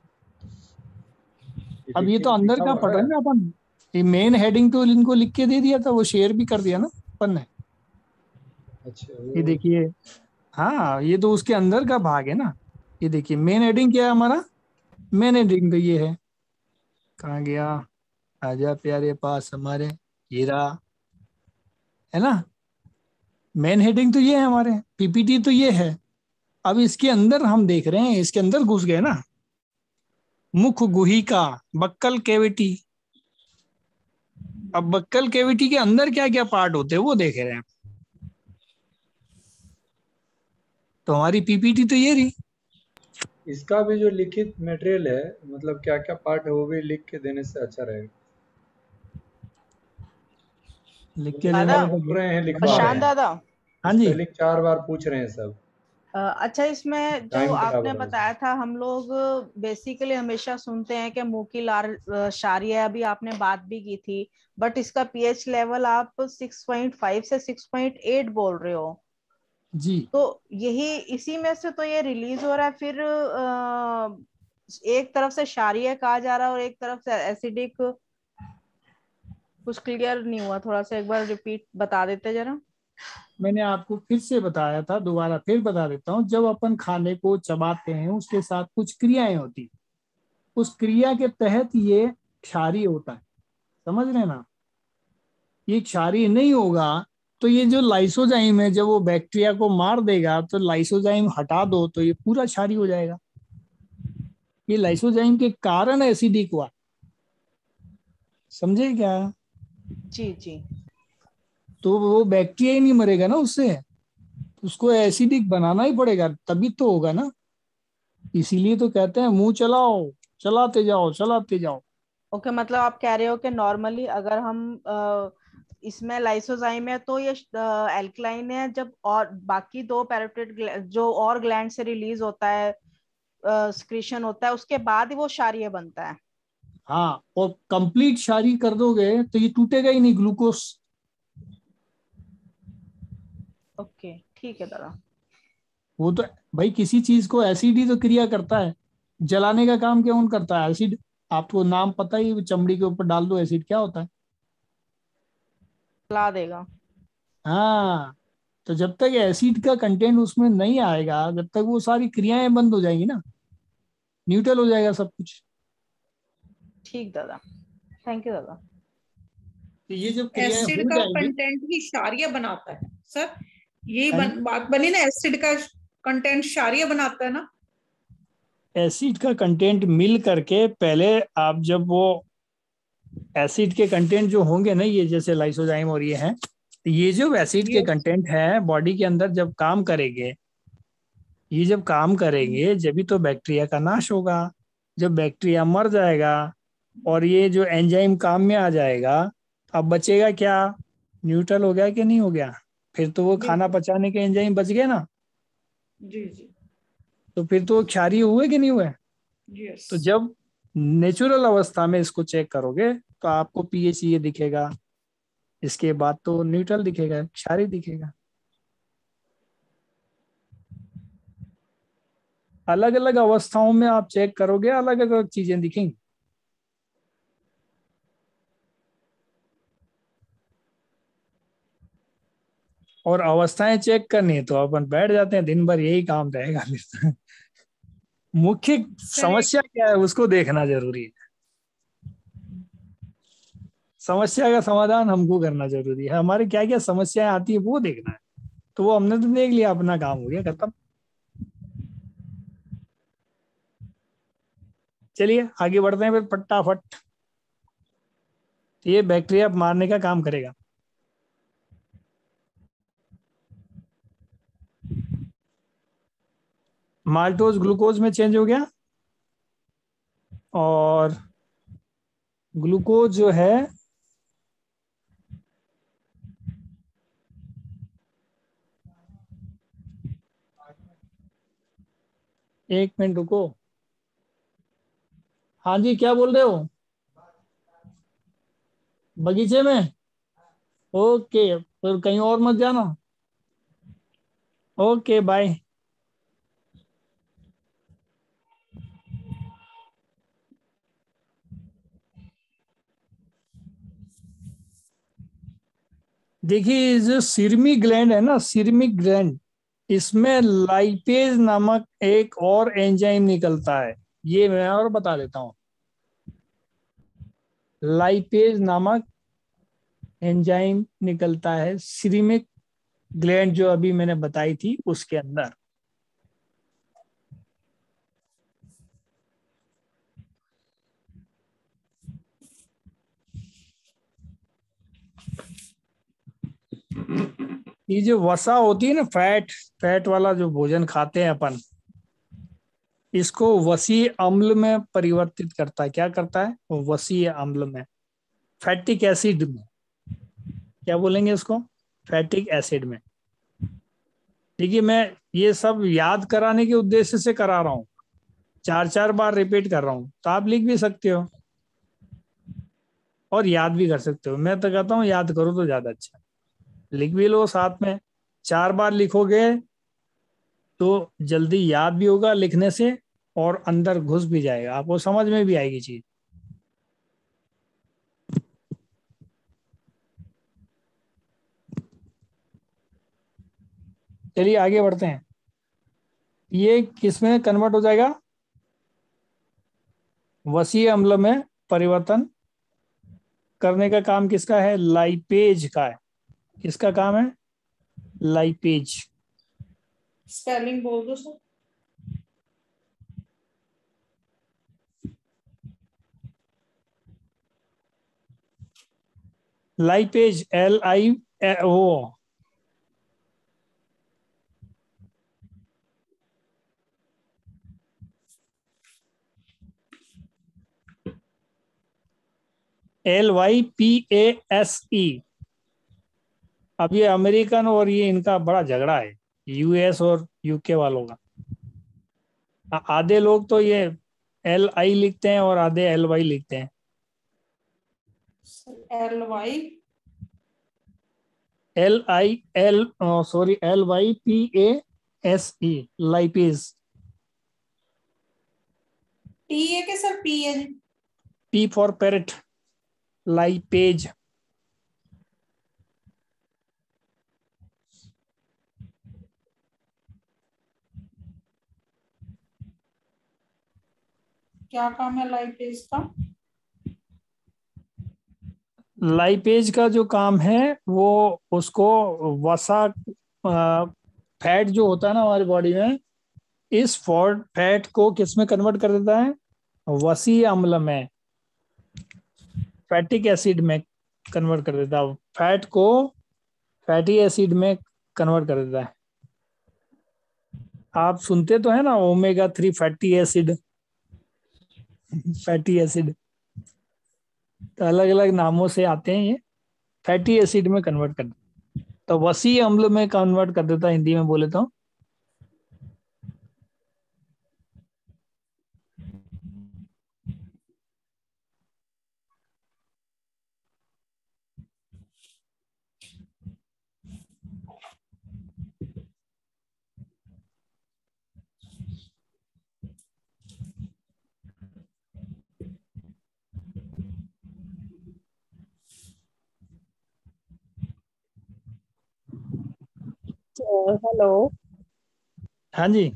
अब ये तो इफेक्टिव अंदर लिखा का हुआ पढ़ रहे है। हैं ना अपन, ये मेन हेडिंग तो इनको लिख के दे दिया था, वो शेयर भी कर दिया ना अपन ने। अच्छा ये वो देखिए, हाँ ये तो उसके अंदर का भाग है ना। ये देखिए मेन हेडिंग क्या है हमारा, मेन हेडिंग तो ये है, कहाँ गया, आजा प्यारे पास हमारे, हीरा, है ना। मेन हेडिंग तो ये है हमारे, पीपीटी तो ये है। अब इसके अंदर हम देख रहे हैं, इसके अंदर घुस गए ना, मुख गुहिका, बक्कल कैविटी। अब बक्कल कैविटी के अंदर क्या क्या पार्ट होते हैं वो देख रहे हैं। तो हमारी पीपीटी तो ये रही। इसका भी जो लिखित मटेरियल है, मतलब क्या क्या पार्ट है वो भी लिख के देने से अच्छा रहेगा। लिख वो के जितना देने दादा, में तो बोल रहे हैं लिखवा रहे प्रशांत हैं, दादा, हाँ जी। स्पेलिंग 4 बार पूछ रहे हैं सब। अच्छा इसमें जो टाइम खराब आपने हो रहा है बताया उसमें। था, हम लोग बेसिकली हमेशा सुनते हैं कि मुंह की लार क्षारीय, अभी आपने बात भी की थी, बट इसका पीएच लेवल आप 6.5 से 6.8 बोल रहे हो। जी तो यही इसी में से तो ये रिलीज हो रहा है, फिर एक तरफ से क्षारीय कहा जा रहा है और एक तरफ से एसिडिक। कुछ क्लियर नहीं हुआ, थोड़ा सा एक बार रिपीट बता देते जरा। मैंने आपको फिर से बताया था, दोबारा फिर बता देता हूँ। जब अपन खाने को चबाते हैं उसके साथ कुछ क्रियाएं होती हैं, उस क्रिया के तहत ये क्षारीय होता है, समझ रहे हैं ना। ये क्षारीय नहीं होगा तो ये जो लाइसोजाइम है, जब वो बैक्टीरिया को मार देगा तो लाइसोजाइम हटा दो तो ये पूरा क्षारीय हो जाएगा। ये लाइसोजाइम के कारण एसिडिक हुआ, समझे क्या। जी जी। तो वो बैक्टीरिया ही नहीं मरेगा ना उससे, उसको एसिडिक बनाना ही पड़ेगा तभी तो होगा ना। इसीलिए तो कहते हैं मुंह चलाओ, चलाते जाओ चलाते जाओ। ओके, मतलब आप कह रहे हो कि नॉर्मली अगर हम इसमें लाइसोजाइम है तो ये एल्कलाइन है, जब और बाकी दो पैरोटिड जो और ग्लैंड से रिलीज होता है, स्क्रीशन होता है, उसके बाद ही वो क्षारीय बनता है। हाँ, और कंप्लीट क्षारीय कर दोगे तो ये टूटेगा ही नहीं ग्लूकोस। ओके ठीक है दादा। वो तो भाई किसी चीज को एसिड ही तो क्रिया करता है, जलाने का काम कौन करता है, एसिड। आपको नाम पता ही, चमड़ी के ऊपर डाल दो एसिड, क्या होता है। ला देगा। हाँ, तो जब तक एसिड का कंटेंट उसमें नहीं आएगा, जब तक वो सारी क्रियाएं बंद हो जाएंगी ना, न्यूट्रल हो जाएगा सब कुछ। ठीक दादा, थैंक यू दादा। तो ये जब क्रियाएं एसिड हो का जाएंगी। कंटेंट ही क्षारीय बनाता है सर, यही हाँ जी। बात बनी ना, एसिड का कंटेंट क्षारीय बनाता है ना। एसिड का कंटेंट मिल करके पहले, आप जब वो एसिड के कंटेंट जो होंगे ना, ये जैसे लाइसोजाइम और ये हैं, तो ये जो एसिड के ये कंटेंट है बॉडी के अंदर जब काम करेंगे, ये जब काम करेंगे जब भी तो बैक्टीरिया का नाश होगा। जब बैक्टीरिया मर जाएगा और ये जो एंजाइम काम में आ जाएगा, अब बचेगा क्या, न्यूट्रल हो गया कि नहीं हो गया। फिर तो वो खाना बिल्कुल। पचाने के एंजाइम बच गए ना। जी जी। तो फिर तो वो क्षारीय हुए कि नहीं हुए। यस। तो जब नेचुरल अवस्था में इसको चेक करोगे तो आपको पीएच ये दिखेगा, इसके बाद तो न्यूट्रल दिखेगा, क्षारीय दिखेगा। अलग अलग अवस्थाओं में आप चेक करोगे, अलग अलग चीजें दिखेंगी। और अवस्थाएं चेक करनी है तो अपन बैठ जाते हैं, दिन भर यही काम रहेगा फिर तो। मुख्य सर एक समस्या क्या है उसको देखना जरूरी है, समस्या का समाधान हमको करना जरूरी है, हमारे क्या क्या समस्याएं आती है वो देखना है। तो वो हमने तो देख लिया, अपना काम हो गया खत्म। चलिए आगे बढ़ते हैं फिर फटाफट। ये बैक्टीरिया मारने का काम करेगा। माल्टोज ग्लूकोज में चेंज हो गया, और ग्लूकोज जो है, एक मिनट रुको। हाँ जी, क्या बोल रहे हो, बगीचे में। ओके, तो कहीं और मत जाना। Okay bye. देखिए जो सिरमी ग्लैंड है ना, सिरमिक ग्लैंड, इसमें लाइपेज नामक एक और एंजाइम निकलता है। ये मैं और बता देता हूँ। लाइपेज नामक एंजाइम निकलता है सिरमिक ग्लैंड जो अभी मैंने बताई थी उसके अंदर। ये जो वसा होती है ना, फैट, फैट वाला जो भोजन खाते हैं अपन, इसको वसीय अम्ल में परिवर्तित करता है। क्या करता है? वसीय अम्ल में, फैटिक एसिड में। क्या बोलेंगे उसको? फैटिक एसिड में। देखिए मैं ये सब याद कराने के उद्देश्य से करा रहा हूँ, 4-4 बार रिपीट कर रहा हूँ, तो आप लिख भी सकते हो और याद भी कर सकते हो। मैं तो कहता हूँ याद करो तो ज्यादा अच्छा, लिख भी लो साथ में। 4 बार लिखोगे तो जल्दी याद भी होगा लिखने से, और अंदर घुस भी जाएगा, आपको समझ में भी आएगी चीज। चलिए आगे बढ़ते हैं। ये किस में कन्वर्ट हो जाएगा? वसीय अम्ल में परिवर्तन करने का काम किसका है? लाइपेज का है। किसका काम है? लाइपेज। स्पेलिंग बोल दो सर। Lipase, LIO। LYPASE। अब ये अमेरिकन और ये इनका बड़ा झगड़ा है, US और UK वालों का। आधे लोग तो ये LI लिखते हैं और आधे LY लिखते हैं। LY LYPASE, lipase. T है क्या सर? P है जी? P for parrot, lipase. क्या काम है लाइपेज का? लाइपेज का जो काम है वो उसको वसा, फैट जो होता है ना हमारी बॉडी में, इस फैट को किस में कन्वर्ट कर देता है? वसीय अम्ल में, फैटिक एसिड में कन्वर्ट कर देता है। फैट को फैटी एसिड में कन्वर्ट कर देता है। आप सुनते तो है ना, omega 3 fatty acid, fatty acid तो अलग अलग नामों से आते हैं ये। फैटी एसिड में कन्वर्ट कर देता, तो वसीय अम्ल में कन्वर्ट कर देता है, हिंदी में बोले तो। हेलो हाँ जी।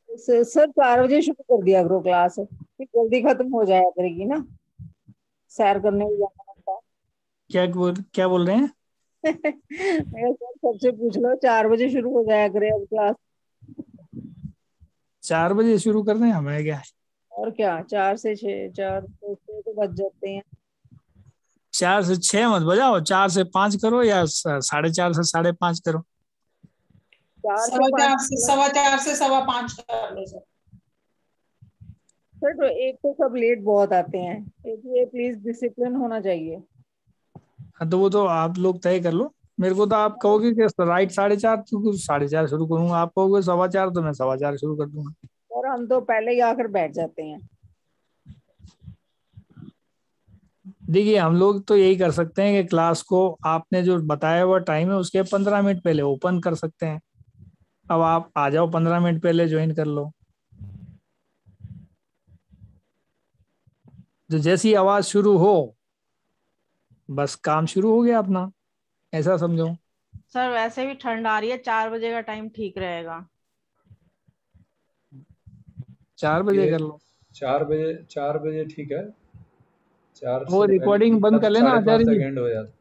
सर, 4 बजे शुरू कर दिया करो क्लास, फिर जल्दी खत्म हो जाया करेगी ना, सैर करने भी जाना होता क्या बोल रहे हैं? है। मैं सर सबसे पूछ लो, 4 बजे शुरू हो जाया करे अब क्लास। 4 बजे शुरू कर दें, हमें क्या है। और क्या, 4 से 6, 4 से 6 तो बज जाते हैं। 4 से 6 मत बजाओ, 4 से 5 करो या 4:30 से 5:30 करो। 4 से 5 4 से 4:15 कर लो सर। सर तो एक तो सब लेट बहुत आते हैं, एक ये प्लीज डिसिप्लिन होना चाहिए। हाँ तो वो तो आप लोग तय कर लो। मेरे को तो आप कहोगे कि राइट 4:30, तो 4:30 शुरू करूंगा। आप कहोगे 4:15, तो मैं 4:15 शुरू कर दूंगा। और हम तो पहले ही आकर बैठ जाते हैं। देखिए हम लोग तो यही कर सकते हैं कि क्लास को आपने जो बताया हुआ टाइम है उसके 15 मिनट पहले ओपन कर सकते हैं। अब आप आ जाओ 15 मिनट पहले ज्वाइन कर लो। जो जैसी आवाज शुरू हो बस काम शुरू हो गया अपना, ऐसा समझो। सर वैसे भी ठंड आ रही है, 4 बजे का टाइम ठीक रहेगा। 4 बजे ये कर लो। 4 बजे, 4 बजे ठीक है। 4 वो से पहले रिकॉर्डिंग नहीं, बंद तब कर लेना 5:30 आचार्य तक जी। एंड हो जाता।